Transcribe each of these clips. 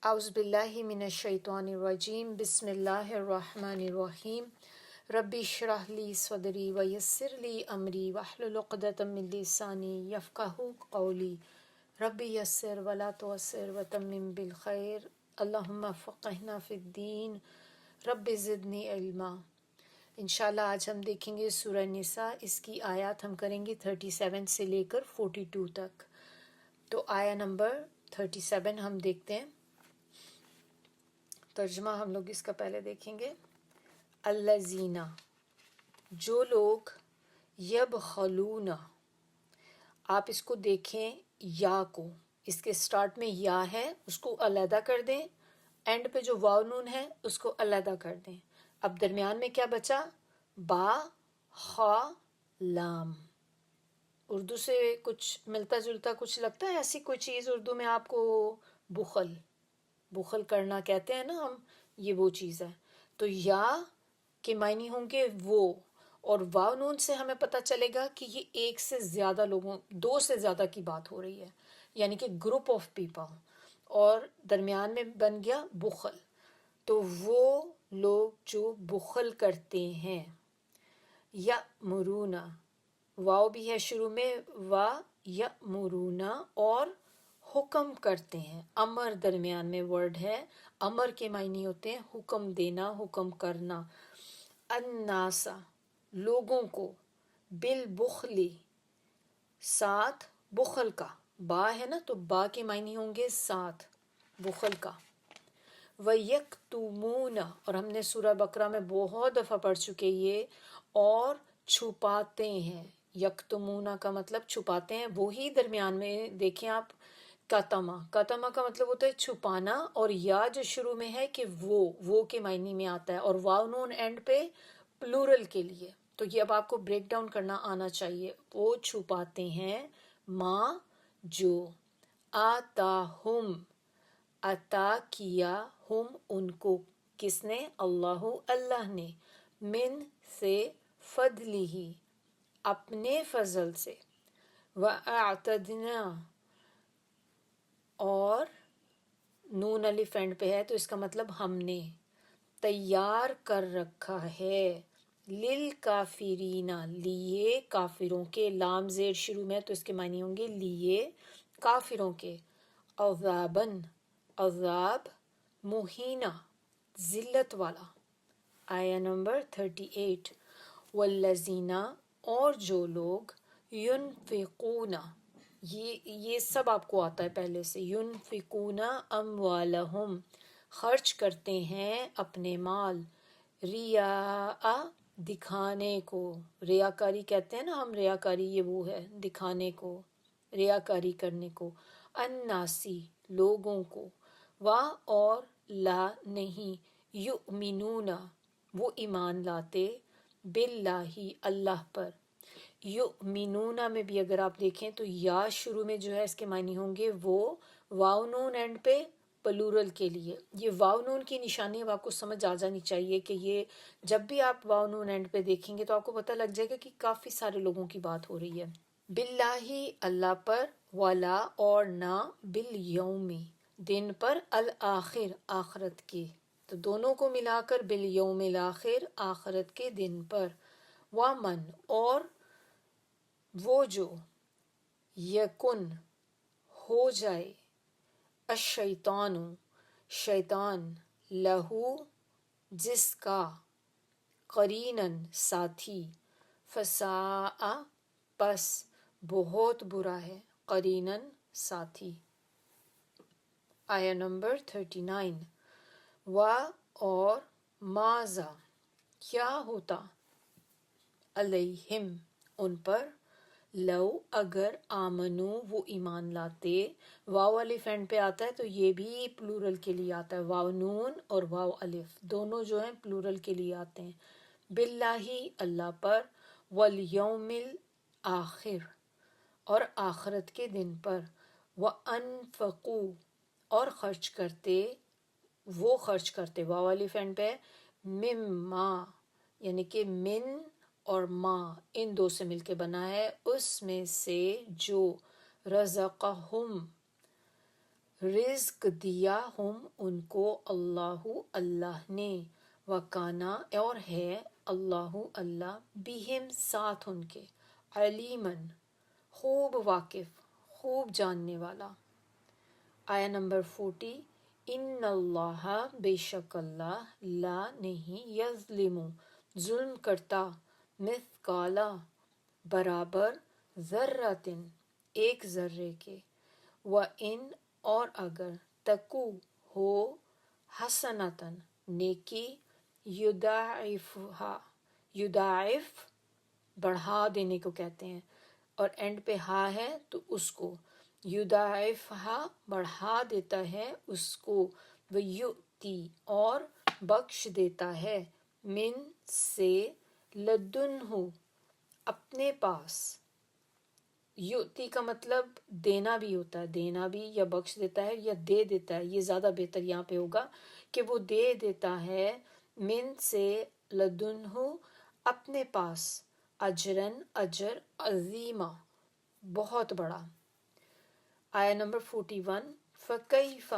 اعوذ باللہ من الشیطان الرجیم بسم اللہ الرحمن الرحیم ربی اشرح لی صدری ویسر لی امری واحلل عقدۃ من لسانی یفقہوا قولی ربی یسر ولا تعسر وتمم بالخیر اللہم فقہنا فی الدین رب زدنی علما۔ انشاءاللہ آج ہم دیکھیں گے سورہ نساء، اس کی آیات ہم کریں گے 37 سے لے کر 42 تک۔ تو آیا نمبر 37 ہم دیکھتے ہیں، ترجمہ ہم لوگ اس کا پہلے دیکھیں گے۔ الذین، جو لوگ، یبخلون، آپ اس کو دیکھیں یا کو، اس کے سٹارٹ میں یا ہے اس کو علیحدہ کر دیں، اینڈ پہ جو واو نون ہے اس کو علیحدہ کر دیں۔ اب درمیان میں کیا بچا؟ با، خا، لام۔ اردو سے کچھ ملتا جلتا کچھ لگتا ہے ایسی کوئی چیز اردو میں آپ کو؟ بخل کرنا کہتے ہیں نا ہم، یہ وہ چیز ہے۔ تو یا کے معنی ہوں گے وہ، اور واو نون سے ہمیں پتہ چلے گا کہ یہ ایک سے زیادہ لوگوں، دو سے زیادہ کی بات ہو رہی ہے، یعنی کہ گروپ آف پیپل، اور درمیان میں بن گیا بخل۔ تو وہ لوگ جو بخل کرتے ہیں، یا مرونا، واو بھی ہے شروع میں، یا مرونا، اور حکم کرتے ہیں، امر درمیان میں ورڈ ہے، امر کے معنی ہوتے ہیں حکم دینا، حکم کرنا۔ الناسا، لوگوں کو، بالبخلی، ساتھ بخل کا، با ہے نا تو با کے معنی ہوں گے ساتھ بخل کا۔ وَيَكْتُمُونَ، اور ہم نے سورہ بقرہ میں بہت دفعہ پڑھ چکے یہ، اور چھپاتے ہیں۔ یکتمونہ کا مطلب چھپاتے ہیں، وہی درمیان میں دیکھیں آپ، کتما، کتما کا مطلب ہوتا ہے چھپانا، اور یا جو شروع میں ہے کہ وہ کے معنی میں آتا ہے، اور واو نون اینڈ پہ پلورل کے لیے۔ تو یہ اب آپ کو بریک ڈاؤن کرنا آنا چاہیے۔ وہ چھپاتے ہیں ماں جو، آتاہم، عطا کیا، ہم ان کو، کس نے؟ اللہ نے، من سے، فضلہ، اپنے فضل سے، وَأَعْتَدْنَا، اور نون الف اینڈ پہ ہے تو اس کا مطلب ہم نے تیار کر رکھا ہے، للکافرین، لیے کافروں کے، لام زیر شروع میں تو اس کے معنی ہوں گے لیے کافروں کے، عذاباً، عذاب، مہینہ، ذلت والا۔ آیا نمبر 38۔ والذین، اور جو لوگ، ینفقون، یہ سب آپ کو آتا ہے پہلے سے، ینفقون اموالہم، خرچ کرتے ہیں اپنے مال، ریاء، دکھانے کو، ریاکاری کہتے ہیں نا ہم، ریاکاری یہ وہ ہے دکھانے کو، ریاکاری کرنے کو، الناسی، لوگوں کو، اور لا، نہیں، یؤمنون، وہ ایمان لاتے، باللہ، اللہ پر۔ یؤمنون میں بھی اگر آپ دیکھیں تو یا شروع میں جو ہے اس کے معنی ہوں گے وہ، واو نون اینڈ پہ پلورل کے لیے۔ یہ واو نون کی نشانی اب آپ کو سمجھ آ جانی چاہیے کہ یہ جب بھی آپ واو نون اینڈ پہ دیکھیں گے تو آپ کو پتہ لگ جائے گا کہ کافی سارے لوگوں کی بات ہو رہی ہے۔ باللہ، اللہ پر، ولا، اور نہ، بالیومی، دن پر، الآخر، آخرت کے، تو دونوں کو ملا کر بالیوم الآخر، آخرت کے دن پر۔ ومن، اور وہ جو، یکن، ہو جائے، الشیطان، شیطان، لہو، جس کا، قریناً، ساتھی، فساء، پس، بہت برا ہے، قریناً، ساتھی۔ آیا نمبر 39۔ اور ماذا، کیا ہوتا، علیہم، ان پر، لو، اگر، آمنو، وہ ایمان لاتے، واو الف اینڈ پہ آتا ہے تو یہ بھی پلورل کے لیے آتا ہے، واو نون اور واو الف دونوں جو ہیں پلورل کے لیے آتے ہیں، باللہ، اللہ پر، والیوم الآخر، اور آخرت کے دن پر، وَأَنفَقُوا، اور خرچ کرتے، وہ خرچ کرتے، واو الف اینڈ پہ، مما، یعنی کہ من اور ما ان دو سے مل کے بنا ہے، اس میں سے جو، رزقہم، رزق دیا ہم ان کو اللہ نے، وکانا اور ہے اللہ اللہ بہم ساتھ ان کے، علیمن خوب واقف، خوب جاننے والا۔ آیا نمبر 40، ان اللہ بے شک اللہ، لا نہیں، یظلم ظلم کرتا، مثقالا برابر، ذراتن ایک ذرے کے، وَإِنْ اور اگر، تکو ہو، حسنتن نیکی، یضاعفھا یضاعف بڑھا دینے کو کہتے ہیں، اور اینڈ پہ ہا ہے تو اس کو، یضاعفھا بڑھا دیتا ہے اس کو، ویؤتی اور بخش دیتا ہے، من سے، لدنہ اپنے پاس۔ یؤتی کا مطلب دینا بھی ہوتا ہے، دینا بھی، یا بخش دیتا ہے یا دے دیتا ہے، یہ زیادہ بہتر یہاں پہ ہوگا کہ وہ دے دیتا ہے، من سے، لدنہ اپنے پاس، اجرن اجر، عظیمہ بہت بڑا۔ آیا نمبر 41، فَكَيْفَ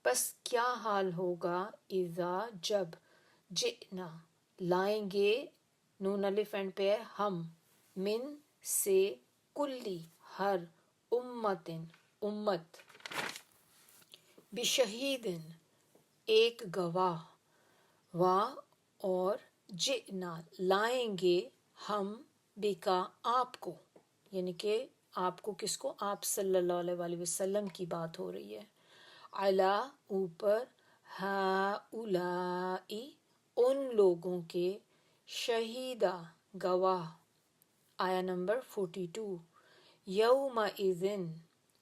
پس کیا حال ہوگا، اذا جب، جئنا لائیں گے، نون الف اینڈ پہ ہے ہم، من سے، کلی ہر، امتن امت، بشہیدن ایک گواہ، وا اور، جئنا لائیں گے ہم، بکا آپ کو، یعنی کہ آپ کو کس کو، آپ صلی اللہ علیہ وآلہ وسلم کی بات ہو رہی ہے، علی اوپر، ہؤلائی ان لوگوں کے، شہیدہ گواہ۔ آیا نمبر 42، یومئذ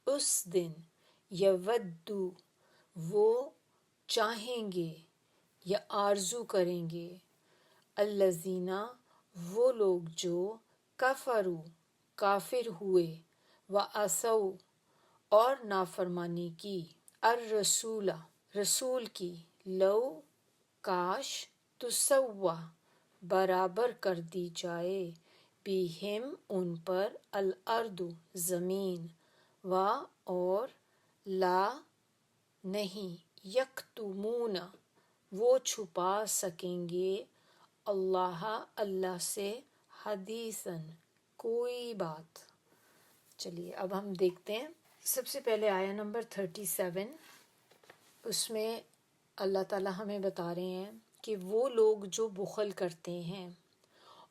اس دن، یودو وہ چاہیں گے یا آرزو کریں گے، الذین وہ لوگ جو، کفروا کافر ہوئے، وعصوا اور نافرمانی کی، الرسول رسول کی، لو کاش، تسوی برابر کر دی جائے، بہم ان پر، الارض زمین، و اور، لا نہیں، یکتمون وہ چھپا سکیں گے، اللہ اللہ سے، حدیثاً کوئی بات۔ چلیے اب ہم دیکھتے ہیں، سب سے پہلے آیا نمبر 37، اس میں اللہ تعالیٰ ہمیں بتا رہے ہیں کہ وہ لوگ جو بخل کرتے ہیں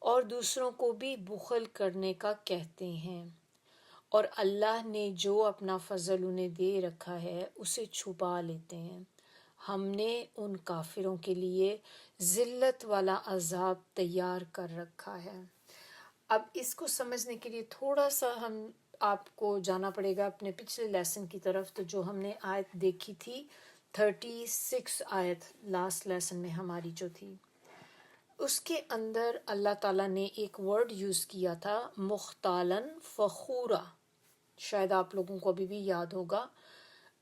اور دوسروں کو بھی بخل کرنے کا کہتے ہیں، اور اللہ نے جو اپنا فضل انہیں دے رکھا ہے اسے چھپا لیتے ہیں، ہم نے ان کافروں کے لیے ذلت والا عذاب تیار کر رکھا ہے۔ اب اس کو سمجھنے کے لیے تھوڑا سا ہم آپ کو جانا پڑے گا اپنے پچھلے لیسن کی طرف، تو جو ہم نے آیت دیکھی تھی 36 آیت، لاسٹ لیسن میں ہماری جو تھی، اس کے اندر اللہ تعالیٰ نے ایک ورڈ یوز کیا تھا، مختالن فخورا، شاید آپ لوگوں کو ابھی بھی یاد ہوگا،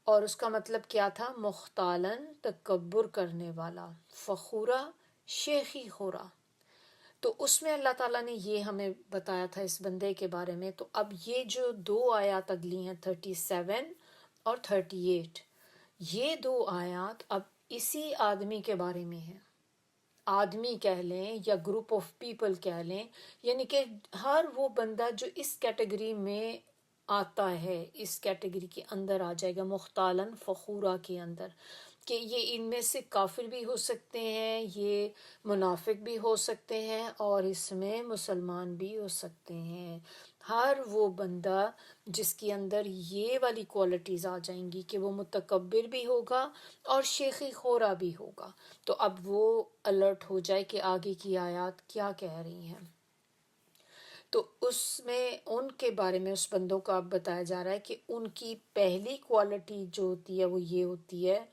اور اس کا مطلب کیا تھا، مختالن تکبر کرنے والا، فخورا شیخی خورا۔ تو اس میں اللہ تعالیٰ نے یہ ہمیں بتایا تھا اس بندے کے بارے میں۔ تو اب یہ جو دو آیات اگلی ہیں 37 اور 38، یہ دو آیات اب اسی آدمی کے بارے میں ہیں، آدمی کہہ لیں یا گروپ آف پیپل کہہ لیں، یعنی کہ ہر وہ بندہ جو اس کیٹیگری میں آتا ہے، اس کیٹیگری کے اندر آ جائے گا، مختالن فخورا کے اندر، کہ یہ ان میں سے کافر بھی ہو سکتے ہیں، یہ منافق بھی ہو سکتے ہیں، اور اس میں مسلمان بھی ہو سکتے ہیں۔ ہر وہ بندہ جس کے اندر یہ والی کوالٹیز آ جائیں گی کہ وہ متکبر بھی ہوگا اور شیخی خورا بھی ہوگا، تو اب وہ الرٹ ہو جائے کہ آگے کی آیات کیا کہہ رہی ہیں۔ تو اس میں ان کے بارے میں اس بندوں کا اب بتایا جا رہا ہے کہ ان کی پہلی کوالٹی جو ہوتی ہے وہ یہ ہوتی ہے،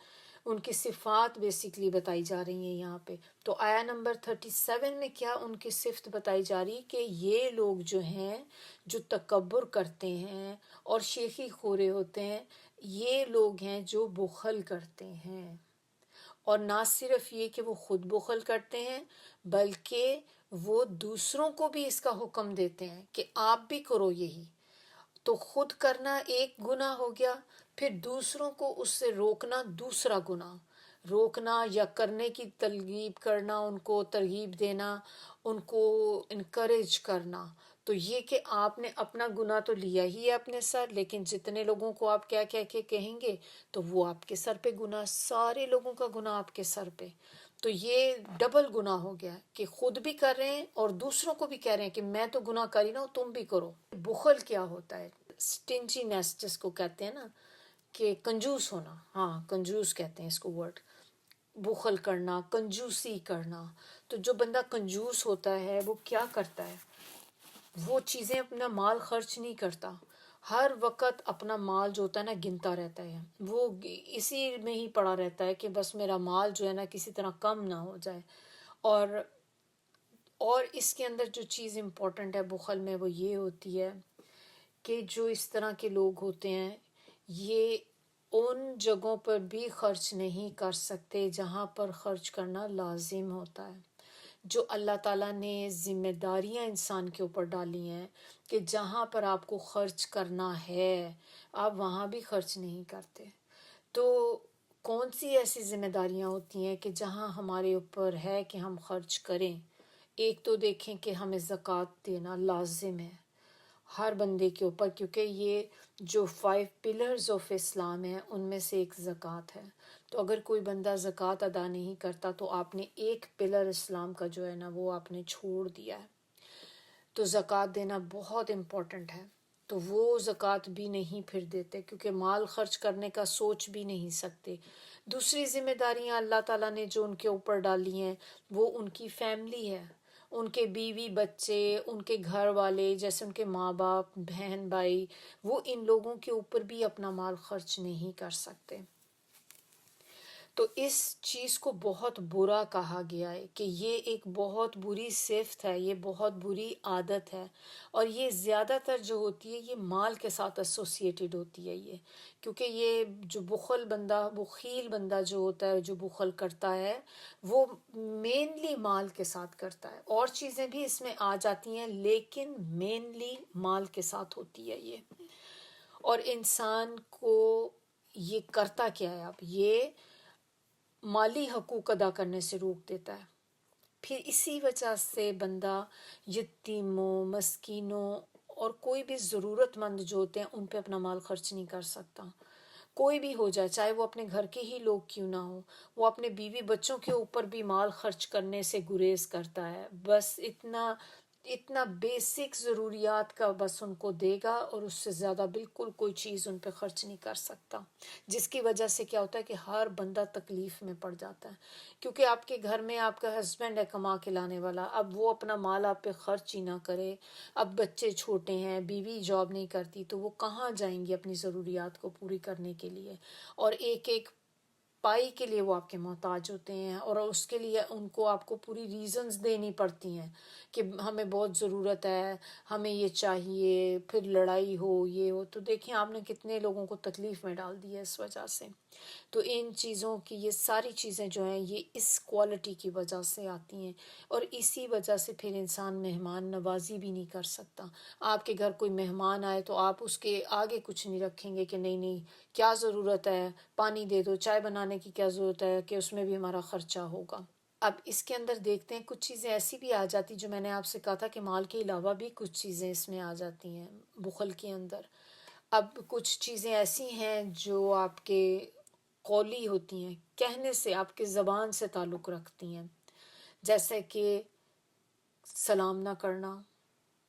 ان کی صفات بیسیکلی بتائی جا رہی ہیں یہاں پہ۔ تو آیا نمبر 37 میں کیا ان کی صفت بتائی جا رہی کہ یہ لوگ جو ہیں جو تکبر کرتے ہیں اور شیخی خورے ہوتے ہیں، یہ لوگ ہیں جو بخل کرتے ہیں، اور نہ صرف یہ کہ وہ خود بخل کرتے ہیں بلکہ وہ دوسروں کو بھی اس کا حکم دیتے ہیں کہ آپ بھی کرو یہی۔ تو خود کرنا ایک گناہ ہو گیا، پھر دوسروں کو اس سے روکنا دوسرا گناہ، روکنا یا کرنے کی ترغیب کرنا، ان کو ترغیب دینا، ان کو انکریج کرنا، تو یہ کہ آپ نے اپنا گناہ تو لیا ہی ہے اپنے سر، لیکن جتنے لوگوں کو آپ کیا کہہ کے کہیں گے تو وہ آپ کے سر پہ گناہ، سارے لوگوں کا گناہ آپ کے سر پہ، تو یہ ڈبل گناہ ہو گیا کہ خود بھی کر رہے ہیں اور دوسروں کو بھی کہہ رہے ہیں کہ میں تو گناہ کر ہی نہ ہوں، تم بھی کرو۔ بخل کیا ہوتا ہے؟ سٹنجینس جس کو کہتے ہیں نا، کہ کنجوس ہونا، ہاں کنجوس کہتے ہیں اس کو ورڈ، بخل کرنا، کنجوسی کرنا۔ تو جو بندہ کنجوس ہوتا ہے وہ کیا کرتا ہے؟ وہ چیزیں اپنا مال خرچ نہیں کرتا، ہر وقت اپنا مال جو ہوتا ہے نا گنتا رہتا ہے، وہ اسی میں ہی پڑا رہتا ہے کہ بس میرا مال جو ہے نا کسی طرح کم نہ ہو جائے۔ اور اس کے اندر جو چیز امپورٹنٹ ہے بخل میں وہ یہ ہوتی ہے کہ جو اس طرح کے لوگ ہوتے ہیں یہ ان جگہوں پر بھی خرچ نہیں کر سکتے جہاں پر خرچ کرنا لازم ہوتا ہے۔ جو اللہ تعالیٰ نے ذمہ داریاں انسان کے اوپر ڈالی ہیں کہ جہاں پر آپ کو خرچ کرنا ہے آپ وہاں بھی خرچ نہیں کرتے۔ تو کون سی ایسی ذمہ داریاں ہوتی ہیں کہ جہاں ہمارے اوپر ہے کہ ہم خرچ کریں؟ ایک تو دیکھیں کہ ہمیں زکوٰۃ دینا لازم ہے ہر بندے کے اوپر، کیونکہ یہ جو 5 پلرز آف اسلام ہیں ان میں سے ایک زکوٰۃ ہے۔ تو اگر کوئی بندہ زکوٰۃ ادا نہیں کرتا تو آپ نے ایک پلر اسلام کا جو ہے نا وہ آپ نے چھوڑ دیا ہے۔ تو زکوٰۃ دینا بہت امپورٹنٹ ہے، تو وہ زکوٰۃ بھی نہیں پھر دیتے کیونکہ مال خرچ کرنے کا سوچ بھی نہیں سکتے۔ دوسری ذمہ داریاں اللہ تعالیٰ نے جو ان کے اوپر ڈالی ہیں وہ ان کی فیملی ہے، ان کے بیوی بچے، ان کے گھر والے، جیسے ان کے ماں باپ، بہن بھائی، وہ ان لوگوں کے اوپر بھی اپنا مال خرچ نہیں کر سکتے۔ تو اس چیز کو بہت برا کہا گیا ہے کہ یہ ایک بہت بری صفت ہے، یہ بہت بری عادت ہے، اور یہ زیادہ تر جو ہوتی ہے یہ مال کے ساتھ ایسوسیٹڈ ہوتی ہے، یہ کیونکہ یہ جو بخیل بندہ جو ہوتا ہے، جو بخل کرتا ہے وہ مینلی مال کے ساتھ کرتا ہے، اور چیزیں بھی اس میں آ جاتی ہیں لیکن مینلی مال کے ساتھ ہوتی ہے یہ۔ اور انسان کو یہ کرتا کیا ہے؟ اب یہ مالی حقوق ادا کرنے سے روک دیتا ہے، پھر اسی وجہ سے بندہ یتیموں، مسکینوں اور کوئی بھی ضرورت مند جو ہوتے ہیں ان پہ اپنا مال خرچ نہیں کر سکتا۔ کوئی بھی ہو جائے، چاہے وہ اپنے گھر کے ہی لوگ کیوں نہ ہو، وہ اپنے بیوی بچوں کے اوپر بھی مال خرچ کرنے سے گریز کرتا ہے، بس اتنا بیسک ضروریات کا بس ان کو دے گا اور اس سے زیادہ بالکل کوئی چیز ان پہ خرچ نہیں کر سکتا، جس کی وجہ سے کیا ہوتا ہے کہ ہر بندہ تکلیف میں پڑ جاتا ہے، کیونکہ آپ کے گھر میں آپ کا ہسبینڈ ہے کما کے لانے والا، اب وہ اپنا مال آپ پہ خرچ ہی نہ کرے، اب بچے چھوٹے ہیں، بیوی جاب نہیں کرتی، تو وہ کہاں جائیں گی اپنی ضروریات کو پوری کرنے کے لیے؟ اور ایک ایک پائی کے لیے وہ آپ کے محتاج ہوتے ہیں، اور اس کے لیے ان کو آپ کو پوری ریزنز دینی پڑتی ہیں کہ ہمیں بہت ضرورت ہے، ہمیں یہ چاہیے، پھر لڑائی ہو، یہ ہو، تو دیکھیں آپ نے کتنے لوگوں کو تکلیف میں ڈال دیا اس وجہ سے۔ تو ان چیزوں کی یہ ساری چیزیں جو ہیں یہ اس کوالٹی کی وجہ سے آتی ہیں، اور اسی وجہ سے پھر انسان مہمان نوازی بھی نہیں کر سکتا۔ آپ کے گھر کوئی مہمان آئے تو آپ اس کے آگے کچھ نہیں رکھیں گے کہ نہیں کیا ضرورت ہے، پانی دے دو، چائے بنانے کی کیا ضرورت ہے کہ اس میں بھی ہمارا خرچہ ہوگا۔ اب اس کے اندر دیکھتے ہیں کچھ چیزیں ایسی بھی آ جاتی جو میں نے آپ سے کہا تھا کہ مال کے علاوہ بھی کچھ چیزیں اس میں آ جاتی ہیں بخل کے اندر۔ اب کچھ چیزیں ایسی ہیں جو آپ کے قولی ہوتی ہیں، کہنے سے، آپ کے زبان سے تعلق رکھتی ہیں، جیسے کہ سلام نہ کرنا،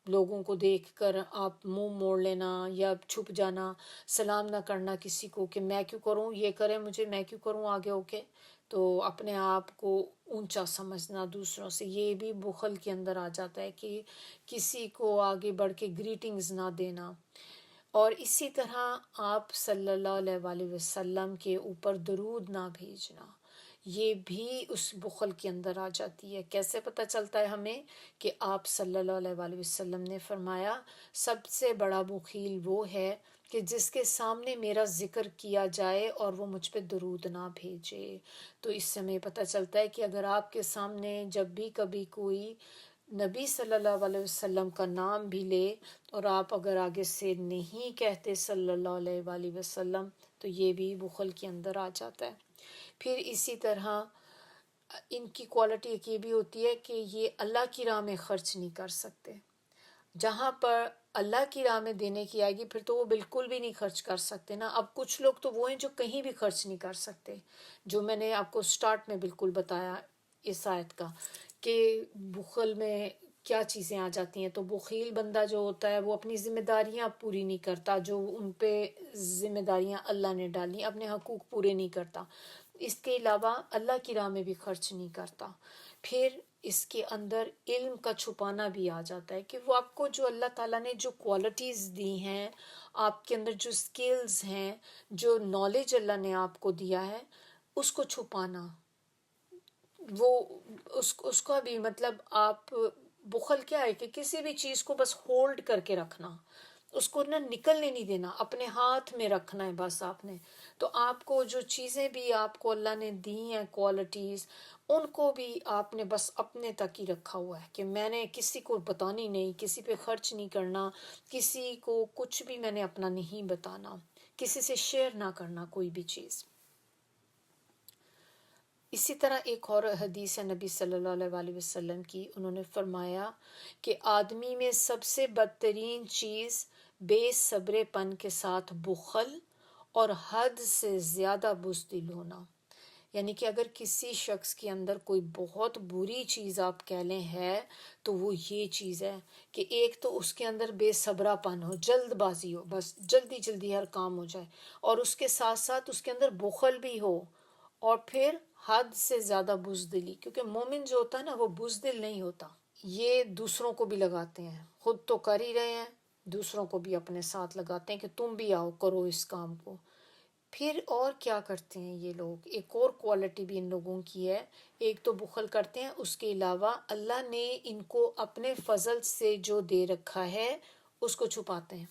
لوگوں کو دیکھ کر آپ منہ موڑ لینا یا چھپ جانا، سلام نہ کرنا کسی کو کہ میں کیوں کروں، یہ کرے مجھے، میں کیوں کروں آگے ہو کے، تو اپنے آپ کو اونچا سمجھنا دوسروں سے، یہ بھی بخل کے اندر آ جاتا ہے کہ کسی کو آگے بڑھ کے گریٹنگز نہ دینا۔ اور اسی طرح آپ صلی اللہ علیہ وآلہ وسلم کے اوپر درود نہ بھیجنا، یہ بھی اس بخل کے اندر آ جاتی ہے۔ کیسے پتہ چلتا ہے ہمیں؟ کہ آپ صلی اللہ علیہ وآلہ وسلم نے فرمایا سب سے بڑا بخیل وہ ہے کہ جس کے سامنے میرا ذکر کیا جائے اور وہ مجھ پہ درود نہ بھیجے۔ تو اس سے ہمیں پتہ چلتا ہے کہ اگر آپ کے سامنے جب بھی کبھی کوئی نبی صلی اللہ علیہ وسلم کا نام بھی لے اور آپ اگر آگے سے نہیں کہتے صلی اللہ علیہ وآلہ وسلم تو یہ بھی بخل کے اندر آ جاتا ہے۔ پھر اسی طرح ان کی کوالٹی ایک یہ بھی ہوتی ہے کہ یہ اللہ کی راہ میں خرچ نہیں کر سکتے۔ جہاں پر اللہ کی راہ میں دینے کی آئے گی پھر تو وہ بالکل بھی نہیں خرچ کر سکتے نا۔ اب کچھ لوگ تو وہ ہیں جو کہیں بھی خرچ نہیں کر سکتے، جو میں نے آپ کو سٹارٹ میں بالکل بتایا اس آیت کا کہ بخل میں کیا چیزیں آ جاتی ہیں۔ تو بخیل بندہ جو ہوتا ہے وہ اپنی ذمہ داریاں پوری نہیں کرتا، جو ان پہ ذمہ داریاں اللہ نے ڈالی، اپنے حقوق پورے نہیں کرتا۔ اس کے علاوہ اللہ کی راہ میں بھی خرچ نہیں کرتا۔ پھر اس کے اندر علم کا چھپانا بھی آ جاتا ہے کہ وہ آپ کو جو اللہ تعالیٰ نے جو کوالٹیز دی ہیں، آپ کے اندر جو سکلز ہیں، جو نالج اللہ نے آپ کو دیا ہے، اس کو چھپانا، وہ اس کا بھی مطلب آپ بخل کیا ہے کہ کسی بھی چیز کو بس ہولڈ کر کے رکھنا، اس کو نہ نکلنے نہیں دینا، اپنے ہاتھ میں رکھنا ہے بس آپ نے۔ تو آپ کو جو چیزیں بھی آپ کو اللہ نے دی ہیں کوالٹیز، ان کو بھی آپ نے بس اپنے تک ہی رکھا ہوا ہے کہ میں نے کسی کو بتانی نہیں، کسی پہ خرچ نہیں کرنا، کسی کو کچھ بھی میں نے اپنا نہیں بتانا، کسی سے شیئر نہ کرنا کوئی بھی چیز۔ اسی طرح ایک اور حدیث ہے نبی صلی اللہ علیہ وآلہ وسلم کی، انہوں نے فرمایا کہ آدمی میں سب سے بدترین چیز بے صبر پن کے ساتھ بخل اور حد سے زیادہ بزدل ہونا۔ یعنی کہ اگر کسی شخص کے اندر کوئی بہت بری چیز آپ کہہ لیں ہے تو وہ یہ چیز ہے کہ ایک تو اس کے اندر بے صبرا پن ہو، جلد بازی ہو، بس جلدی جلدی ہر کام ہو جائے، اور اس کے ساتھ ساتھ اس کے اندر بخل بھی ہو، اور پھر حد سے زیادہ بزدلی، کیونکہ مومن جو ہوتا ہے نا وہ بزدل نہیں ہوتا، یہ دوسروں کو بھی لگاتے ہیں، خود تو کر ہی رہے ہیں، دوسروں کو بھی اپنے ساتھ لگاتے ہیں کہ تم بھی آؤ کرو اس کام کو۔ پھر اور کیا کرتے ہیں یہ لوگ، ایک اور کوالٹی بھی ان لوگوں کی ہے، ایک تو بخل کرتے ہیں، اس کے علاوہ اللہ نے ان کو اپنے فضل سے جو دے رکھا ہے اس کو چھپاتے ہیں۔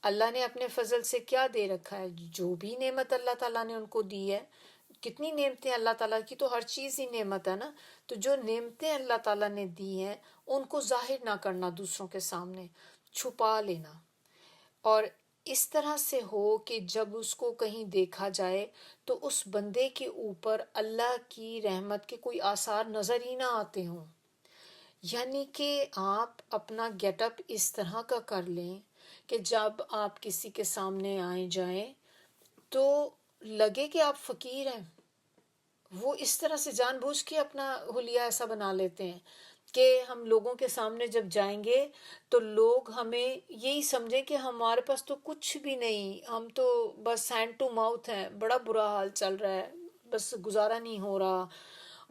اللہ نے اپنے فضل سے کیا دے رکھا ہے، جو بھی نعمت اللہ تعالیٰ نے ان کو دی ہے، کتنی نعمتیں اللہ تعالیٰ کی، تو ہر چیز ہی نعمت ہے نا، تو جو نعمتیں اللہ تعالیٰ نے دی ہیں ان کو ظاہر نہ کرنا، دوسروں کے سامنے چھپا لینا، اور اس طرح سے ہو کہ جب اس کو کہیں دیکھا جائے تو اس بندے کے اوپر اللہ کی رحمت کے کوئی آثار نظر ہی نہ آتے ہوں۔ یعنی کہ آپ اپنا گیٹ اپ اس طرح کا کر لیں کہ جب آپ کسی کے سامنے آئے جائیں تو لگے کہ آپ فقیر ہیں۔ وہ اس طرح سے جان بوجھ کے اپنا حلیہ ایسا بنا لیتے ہیں کہ ہم لوگوں کے سامنے جب جائیں گے تو لوگ ہمیں یہی سمجھیں کہ ہمارے پاس تو کچھ بھی نہیں، ہم تو بس ہینڈ ٹو ماؤتھ ہیں، بڑا برا حال چل رہا ہے، بس گزارا نہیں ہو رہا،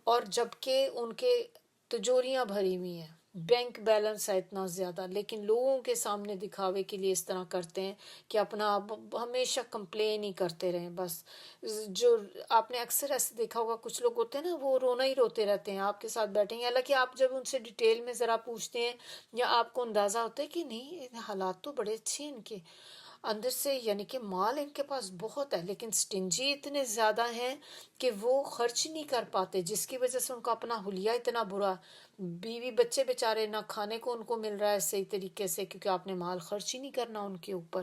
اور جبکہ ان کے تجوریاں بھری ہوئی ہیں، بینک بیلنس ہے اتنا زیادہ، لیکن لوگوں کے سامنے دکھاوے کے لیے اس طرح کرتے ہیں کہ اپنا ہمیشہ کمپلین ہی کرتے رہیں۔ بس جو آپ نے اکثر ایسے دیکھا ہوگا، کچھ لوگ ہوتے ہیں نا وہ رونا ہی روتے رہتے ہیں آپ کے ساتھ بیٹھیں گے، حالانکہ آپ جب ان سے ڈیٹیل میں ذرا پوچھتے ہیں یا آپ کو اندازہ ہوتا ہے کہ نہیں حالات تو بڑے اچھے ہیں ان کے اندر سے، یعنی کہ مال ان کے پاس بہت ہے، لیکن سٹنجی اتنے زیادہ ہیں کہ وہ خرچ نہیں کر پاتے، جس کی وجہ سے ان کا اپنا حلیہ اتنا برا، بیوی بچے بیچارے نہ کھانے کو ان کو مل رہا ہے صحیح طریقے سے، کیونکہ آپ نے مال خرچ ہی نہیں کرنا ان کے اوپر۔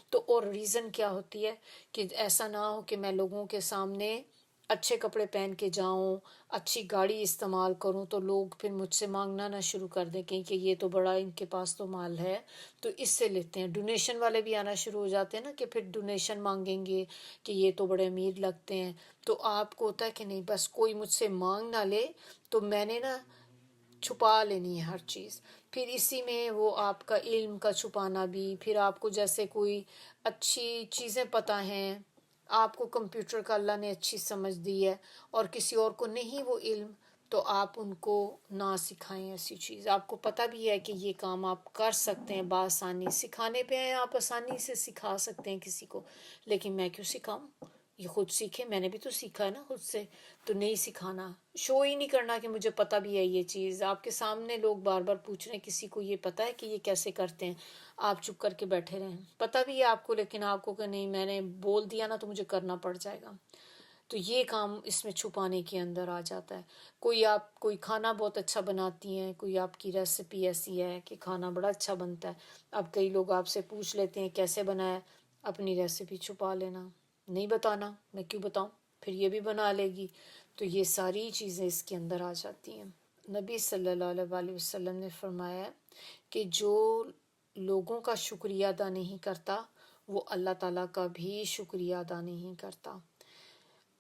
تو اور ریزن کیا ہوتی ہے کہ ایسا نہ ہو کہ میں لوگوں کے سامنے اچھے کپڑے پہن کے جاؤں، اچھی گاڑی استعمال کروں تو لوگ پھر مجھ سے مانگنا نہ شروع کر دیں کہ یہ تو بڑا ان کے پاس تو مال ہے تو اس سے لیتے ہیں۔ ڈونیشن والے بھی آنا شروع ہو جاتے ہیں نا کہ پھر ڈونیشن مانگیں گے کہ یہ تو بڑے امیر لگتے ہیں، تو آپ کو ہوتا ہے کہ نہیں بس کوئی مجھ سے مانگ نہ لے تو میں نے نا چھپا لینی ہے ہر چیز۔ پھر اسی میں وہ آپ کا علم کا چھپانا بھی، پھر آپ کو جیسے کوئی اچھی چیزیں پتہ ہیں، آپ کو کمپیوٹر کا اللہ نے اچھی سمجھ دی ہے اور کسی اور کو نہیں وہ علم، تو آپ ان کو نہ سکھائیں ایسی چیز۔ آپ کو پتہ بھی ہے کہ یہ کام آپ کر سکتے ہیں بآسانی، سکھانے پہ ہیں آپ آسانی سے سکھا سکتے ہیں کسی کو، لیکن میں کیوں سکھاؤں، یہ خود سیکھے، میں نے بھی تو سیکھا ہے نا خود سے، تو نہیں سکھانا، شو ہی نہیں کرنا کہ مجھے پتہ بھی ہے یہ چیز۔ آپ کے سامنے لوگ بار بار پوچھ رہے ہیں کسی کو یہ پتہ ہے کہ یہ کیسے کرتے ہیں، آپ چپ کر کے بیٹھے رہیں، پتہ بھی ہے آپ کو لیکن آپ کو کہ نہیں میں نے بول دیا نا تو مجھے کرنا پڑ جائے گا۔ تو یہ کام اس میں چھپانے کے اندر آ جاتا ہے. کوئی کھانا بہت اچھا بناتی ہیں، کوئی آپ کی ریسیپی ایسی ہے کہ کھانا بڑا اچھا بنتا ہے. اب کئی لوگ آپ سے پوچھ لیتے ہیں کیسے بنایا، اپنی ریسیپی چھپا لینا، نہیں بتانا، میں کیوں بتاؤں، پھر یہ بھی بنا لے گی. تو یہ ساری چیزیں اس کے اندر آ جاتی ہیں. نبی صلی اللہ علیہ وسلم نے فرمایا کہ جو لوگوں کا شکریہ ادا نہیں کرتا وہ اللہ تعالیٰ کا بھی شکریہ ادا نہیں کرتا.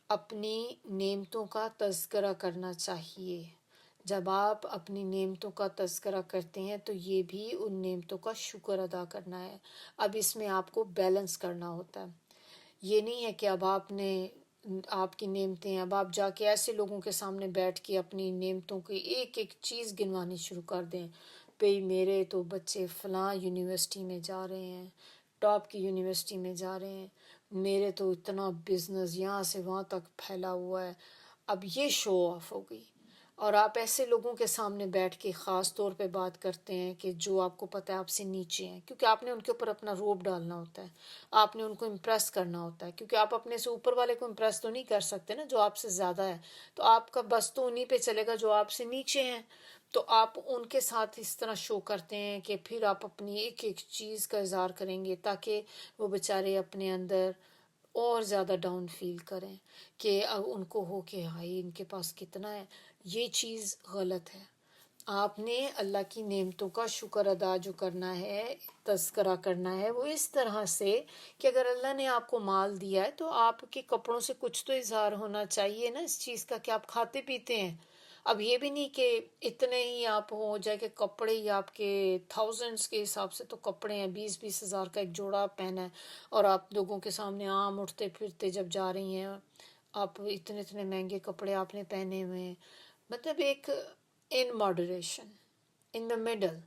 اپنی نعمتوں کا تذکرہ کرنا چاہیے. جب آپ اپنی نعمتوں کا تذکرہ کرتے ہیں تو یہ بھی ان نعمتوں کا شکر ادا کرنا ہے. اب اس میں آپ کو بیلنس کرنا ہوتا ہے. یہ نہیں ہے کہ اب آپ کی نعمتیں، اب آپ جا کے ایسے لوگوں کے سامنے بیٹھ کے اپنی نعمتوں کی ایک ایک چیز گنوانی شروع کر دیں. بھئی میرے تو بچے فلاں یونیورسٹی میں جا رہے ہیں، ٹاپ کی یونیورسٹی میں جا رہے ہیں، میرے تو اتنا بزنس یہاں سے وہاں تک پھیلا ہوا ہے. اب یہ شو آف ہو گئی. اور آپ ایسے لوگوں کے سامنے بیٹھ کے خاص طور پہ بات کرتے ہیں کہ جو آپ کو پتہ ہے آپ سے نیچے ہیں، کیونکہ آپ نے ان کے اوپر اپنا روب ڈالنا ہوتا ہے، آپ نے ان کو امپریس کرنا ہوتا ہے، کیونکہ آپ اپنے سے اوپر والے کو امپریس تو نہیں کر سکتے نا جو آپ سے زیادہ ہے. تو آپ کا بس تو انہی پہ چلے گا جو آپ سے نیچے ہیں. تو آپ ان کے ساتھ اس طرح شو کرتے ہیں کہ پھر آپ اپنی ایک ایک چیز کا اظہار کریں گے تاکہ وہ بیچارے اپنے اندر اور زیادہ ڈاؤن فیل کریں کہ اب ان کو ہو کہ ہائی ان کے پاس کتنا ہے. یہ چیز غلط ہے. آپ نے اللہ کی نعمتوں کا شکر ادا جو کرنا ہے، تذکرہ کرنا ہے، وہ اس طرح سے کہ اگر اللہ نے آپ کو مال دیا ہے تو آپ کے کپڑوں سے کچھ تو اظہار ہونا چاہیے نا اس چیز کا کہ آپ کھاتے پیتے ہیں. اب یہ بھی نہیں کہ اتنے ہی آپ ہو جائے کہ کپڑے ہی آپ کے تھاؤزنڈس کے حساب سے تو کپڑے ہیں، 20,000 کا ایک جوڑا آپ پہنا ہے اور آپ لوگوں کے سامنے عام اٹھتے پھرتے جب جا رہی ہیں، آپ اتنے مہنگے کپڑے آپ نے پہنے ہوئے ہیں. مطلب ایک ان ماڈریشن، ان دا مڈل،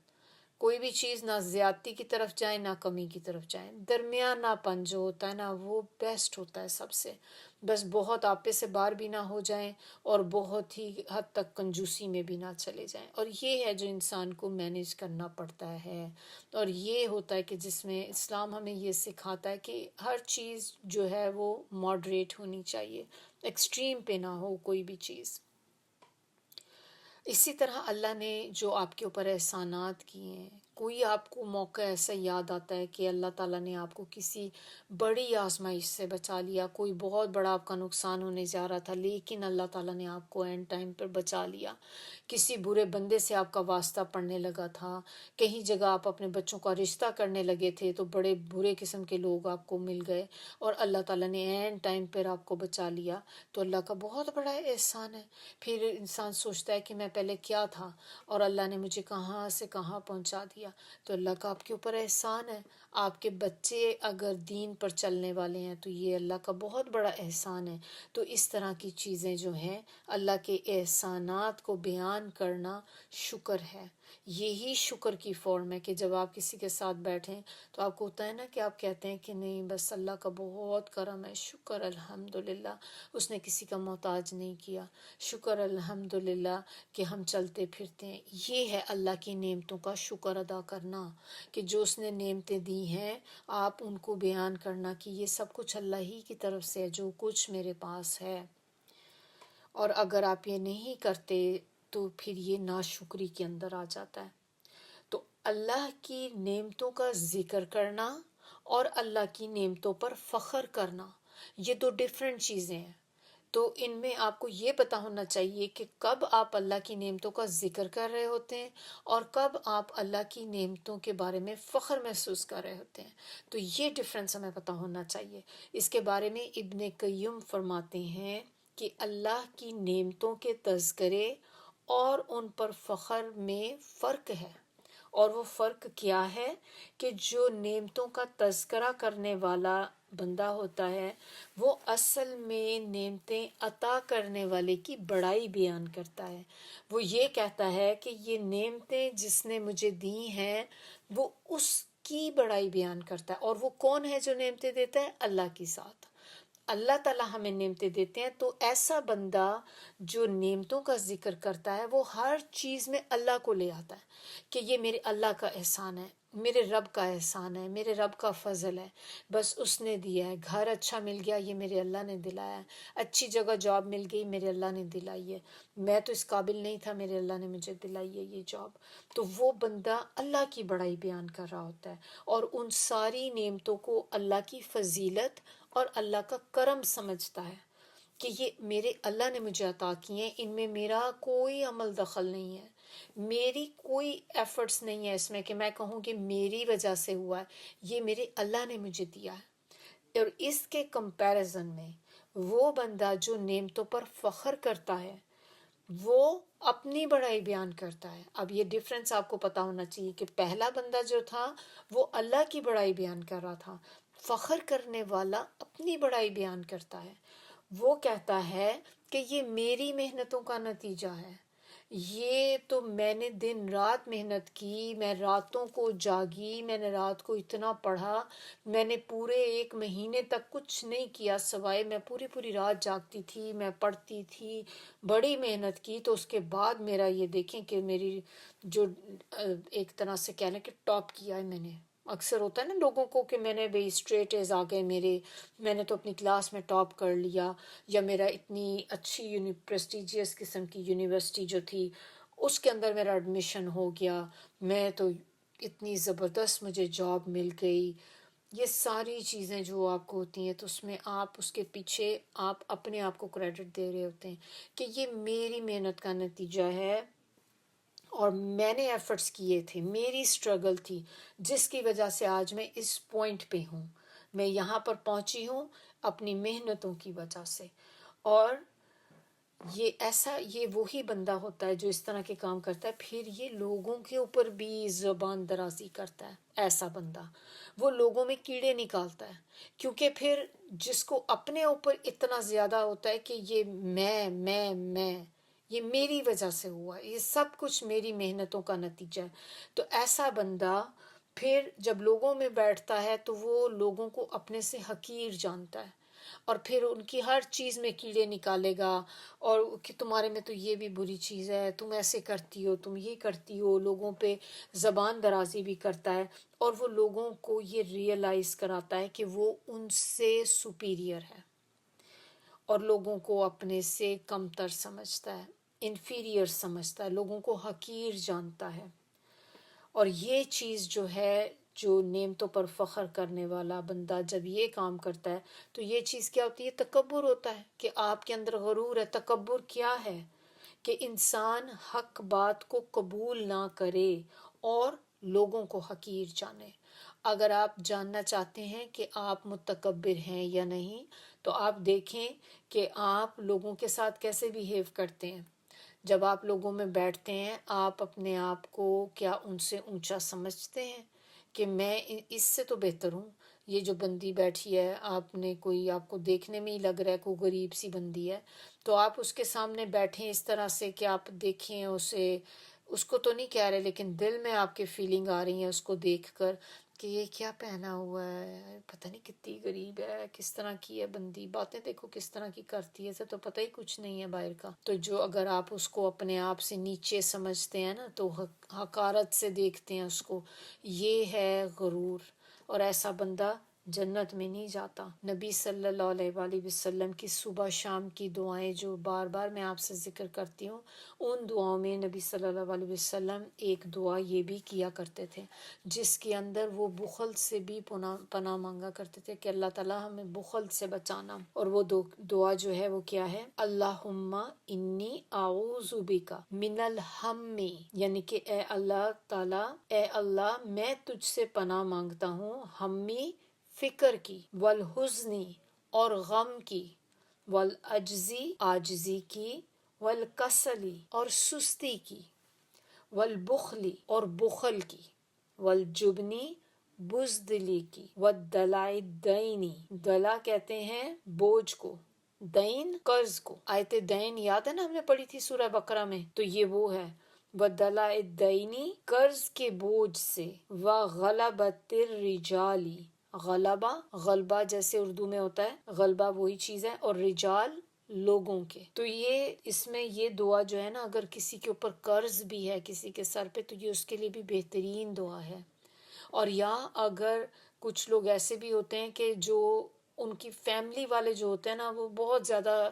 کوئی بھی چیز نہ زیادتی کی طرف جائیں نہ کمی کی طرف جائیں. درمیانہ پن جو ہوتا ہے نا وہ بیسٹ ہوتا ہے سب سے. بس بہت آپے سے باہر بھی نہ ہو جائیں اور بہت ہی حد تک کنجوسی میں بھی نہ چلے جائیں. اور یہ ہے جو انسان کو مینیج کرنا پڑتا ہے. اور یہ ہوتا ہے کہ جس میں اسلام ہمیں یہ سکھاتا ہے کہ ہر چیز جو ہے وہ ماڈریٹ ہونی چاہیے، ایکسٹریم پہ نہ ہو کوئی بھی چیز. اسی طرح اللہ نے جو آپ کے اوپر احسانات کیے ہیں، کوئی آپ کو موقع ایسا یاد آتا ہے کہ اللہ تعالیٰ نے آپ کو کسی بڑی آزمائش سے بچا لیا، کوئی بہت بڑا آپ کا نقصان ہونے جا رہا تھا لیکن اللہ تعالیٰ نے آپ کو اینڈ ٹائم پر بچا لیا. کسی برے بندے سے آپ کا واسطہ پڑنے لگا تھا، کہیں جگہ آپ اپنے بچوں کا رشتہ کرنے لگے تھے تو بڑے برے قسم کے لوگ آپ کو مل گئے اور اللہ تعالیٰ نے اینڈ ٹائم پر آپ کو بچا لیا. تو اللہ کا بہت بڑا احسان ہے. پھر انسان سوچتا ہے کہ میں پہلے کیا تھا اور اللہ نے مجھے کہاں سے کہاں پہنچا دیا. تو اللہ کا آپ کے اوپر احسان ہے. آپ کے بچے اگر دین پر چلنے والے ہیں تو یہ اللہ کا بہت بڑا احسان ہے. تو اس طرح کی چیزیں جو ہیں، اللہ کے احسانات کو بیان کرنا شکر ہے. یہی شکر کی فارم ہے کہ جب آپ کسی کے ساتھ بیٹھیں تو آپ کو ہوتا ہے نا کہ آپ کہتے ہیں کہ نہیں بس اللہ کا بہت کرم ہے، شکر الحمدللہ اس نے کسی کا محتاج نہیں کیا، شکر الحمدللہ کہ ہم چلتے پھرتے ہیں. یہ ہے اللہ کی نعمتوں کا شکر ادا کرنا کہ جو اس نے نعمتیں دی ہیں آپ ان کو بیان کرنا کہ یہ سب کچھ اللہ ہی کی طرف سے ہے جو کچھ میرے پاس ہے. اور اگر آپ یہ نہیں کرتے تو پھر یہ ناشکری کے اندر آ جاتا ہے. تو اللہ کی نعمتوں کا ذکر کرنا اور اللہ کی نعمتوں پر فخر کرنا یہ دو ڈیفرنٹ چیزیں ہیں. تو ان میں آپ کو یہ پتہ ہونا چاہیے کہ کب آپ اللہ کی نعمتوں کا ذکر کر رہے ہوتے ہیں اور کب آپ اللہ کی نعمتوں کے بارے میں فخر محسوس کر رہے ہوتے ہیں. تو یہ ڈیفرنس ہمیں پتہ ہونا چاہیے. اس کے بارے میں ابن قیم فرماتے ہیں کہ اللہ کی نعمتوں کے تذکرے اور ان پر فخر میں فرق ہے. اور وہ فرق کیا ہے کہ جو نعمتوں کا تذکرہ کرنے والا بندہ ہوتا ہے وہ اصل میں نعمتیں عطا کرنے والے کی بڑائی بیان کرتا ہے. وہ یہ کہتا ہے کہ یہ نعمتیں جس نے مجھے دی ہیں وہ اس کی بڑائی بیان کرتا ہے. اور وہ کون ہے جو نعمتیں دیتا ہے؟ اللہ کی ذات. اللہ تعالیٰ ہمیں نعمتیں دیتے ہیں. تو ایسا بندہ جو نعمتوں کا ذکر کرتا ہے وہ ہر چیز میں اللہ کو لے آتا ہے کہ یہ میرے اللہ کا احسان ہے. میرے رب کا احسان ہے، میرے رب کا فضل ہے، بس اس نے دیا ہے۔ گھر اچھا مل گیا، یہ میرے اللہ نے دلایا ہے۔ اچھی جگہ جاب مل گئی، میرے اللہ نے دلائی ہے۔ میں تو اس قابل نہیں تھا، میرے اللہ نے مجھے دلائی ہے یہ جاب۔ تو وہ بندہ اللہ کی بڑائی بیان کر رہا ہوتا ہے اور ان ساری نعمتوں کو اللہ کی فضیلت اور اللہ کا کرم سمجھتا ہے کہ یہ میرے اللہ نے مجھے عطا کیے ہیں، ان میں میرا کوئی عمل دخل نہیں ہے، میری کوئی ایفرٹس نہیں ہے اس میں کہ میں کہوں کہ میری وجہ سے ہوا ہے، یہ میرے اللہ نے مجھے دیا ہے۔ اور اس کے کمپیریزن میں وہ بندہ جو نعمتوں پر فخر کرتا ہے وہ اپنی بڑائی بیان کرتا ہے۔ اب یہ ڈیفرنس آپ کو پتا ہونا چاہیے کہ پہلا بندہ جو تھا وہ اللہ کی بڑائی بیان کر رہا تھا، فخر کرنے والا اپنی بڑائی بیان کرتا ہے۔ وہ کہتا ہے کہ یہ میری محنتوں کا نتیجہ ہے، یہ تو میں نے دن رات محنت کی، میں راتوں کو جاگی، میں نے رات کو اتنا پڑھا، میں نے پورے 1 مہینے تک کچھ نہیں کیا سوائے میں پوری رات جاگتی تھی، میں پڑھتی تھی، بڑی محنت کی، تو اس کے بعد میرا یہ دیکھیں کہ میری جو ایک طرح سے کہہ لیں کہ ٹاپ کیا ہے میں نے۔ اکثر ہوتا ہے نا لوگوں کو کہ میں نے بھئی اسٹریٹ ایز آ گئے میرے، میں نے تو اپنی کلاس میں ٹاپ کر لیا، یا میرا اتنی اچھی پریسٹیجیس قسم کی یونیورسٹی جو تھی اس کے اندر میرا ایڈمیشن ہو گیا، میں تو اتنی زبردست مجھے جاب مل گئی۔ یہ ساری چیزیں جو آپ کو ہوتی ہیں تو اس میں آپ اس کے پیچھے آپ اپنے آپ کو کریڈٹ دے رہے ہوتے ہیں کہ یہ میری محنت کا نتیجہ ہے اور میں نے ایفرٹس کیے تھے، میری اسٹرگل تھی جس کی وجہ سے آج میں اس پوائنٹ پہ ہوں، میں یہاں پر پہنچی ہوں اپنی محنتوں کی وجہ سے۔ اور یہ وہی بندہ ہوتا ہے جو اس طرح کے کام کرتا ہے، پھر یہ لوگوں کے اوپر بھی زبان درازی کرتا ہے۔ ایسا بندہ وہ لوگوں میں کیڑے نکالتا ہے، کیونکہ پھر جس کو اپنے اوپر اتنا زیادہ ہوتا ہے کہ یہ میں یہ میری وجہ سے ہوا، یہ سب کچھ میری محنتوں کا نتیجہ ہے، تو ایسا بندہ پھر جب لوگوں میں بیٹھتا ہے تو وہ لوگوں کو اپنے سے حقیر جانتا ہے اور پھر ان کی ہر چیز میں کیڑے نکالے گا، اور کہ تمہارے میں تو یہ بھی بری چیز ہے، تم ایسے کرتی ہو، تم یہ کرتی ہو، لوگوں پہ زبان درازی بھی کرتا ہے، اور وہ لوگوں کو یہ ریئلائز کراتا ہے کہ وہ ان سے سپیریئر ہے اور لوگوں کو اپنے سے کم تر سمجھتا ہے، انفیریئر سمجھتا ہے، لوگوں کو حقیر جانتا ہے۔ اور یہ چیز جو ہے، جو نعمتوں پر فخر کرنے والا بندہ جب یہ کام کرتا ہے تو یہ چیز کیا ہوتی ہے؟ تکبر ہوتا ہے کہ آپ کے اندر غرور ہے۔ تکبر کیا ہے؟ کہ انسان حق بات کو قبول نہ کرے اور لوگوں کو حقیر جانے۔ اگر آپ جاننا چاہتے ہیں کہ آپ متکبر ہیں یا نہیں تو آپ دیکھیں کہ آپ لوگوں کے ساتھ کیسے بیہیو کرتے ہیں۔ جب آپ لوگوں میں بیٹھتے ہیں آپ اپنے آپ کو کیا ان سے اونچا سمجھتے ہیں کہ میں اس سے تو بہتر ہوں؟ یہ جو بندی بیٹھی ہے، آپ نے کوئی، آپ کو دیکھنے میں ہی لگ رہا ہے کوئی غریب سی بندی ہے، تو آپ اس کے سامنے بیٹھیں اس طرح سے کہ آپ دیکھیں اسے، اس کو تو نہیں کہہ رہے لیکن دل میں آپ کے فیلنگ آ رہی ہیں اس کو دیکھ کر کہ یہ کیا پہنا ہوا ہے، پتہ نہیں کتنی غریب ہے، کس طرح کی ہے بندی، باتیں دیکھو کس طرح کی کرتی ہے، اسے تو پتہ ہی کچھ نہیں ہے باہر کا۔ تو جو اگر آپ اس کو اپنے آپ سے نیچے سمجھتے ہیں نا تو حقارت سے دیکھتے ہیں اس کو، یہ ہے غرور، اور ایسا بندہ جنت میں نہیں جاتا۔ نبی صلی اللہ علیہ وآلہ وسلم کی صبح شام کی دعائیں جو بار بار میں آپ سے ذکر کرتی ہوں، ان دعاؤں میں نبی صلی اللہ علیہ وسلم ایک دعا یہ بھی کیا کرتے تھے جس کے اندر وہ بخل سے بھی پناہ مانگا کرتے تھے کہ اللہ تعالیٰ ہمیں بخل سے بچانا، اور وہ دعا جو ہے وہ کیا ہے؟ اللہم انی اعوذ بک من الہم، یعنی کہ اے اللہ تعالیٰ، اے اللہ میں تجھ سے پناہ مانگتا ہوں ہمی، فکر کی، والحزنی اور غم کی، والعجزی عاجزی کی، والکسلی اور سستی کی، والبخلی اور بخل کی، والجبنی بزدلی کی، والدلع دینی، دلع کہتے ہیں بوجھ کو، دین قرض کو۔ آیت دین یاد ہے نا، ہم نے پڑھی تھی سورہ بقرہ میں، تو یہ وہ ہے، والدلع دینی، قرض کے بوجھ سے، وغلبۃ الرجال، غلبہ جیسے اردو میں ہوتا ہے، غلبہ وہی چیز ہے، اور رجال لوگوں کے۔ تو یہ اس میں یہ دعا جو ہے نا، اگر کسی کے اوپر قرض بھی ہے کسی کے سر پہ تو یہ اس کے لیے بھی بہترین دعا ہے، اور یا اگر کچھ لوگ ایسے بھی ہوتے ہیں کہ جو ان کی فیملی والے جو ہوتے ہیں نا وہ بہت زیادہ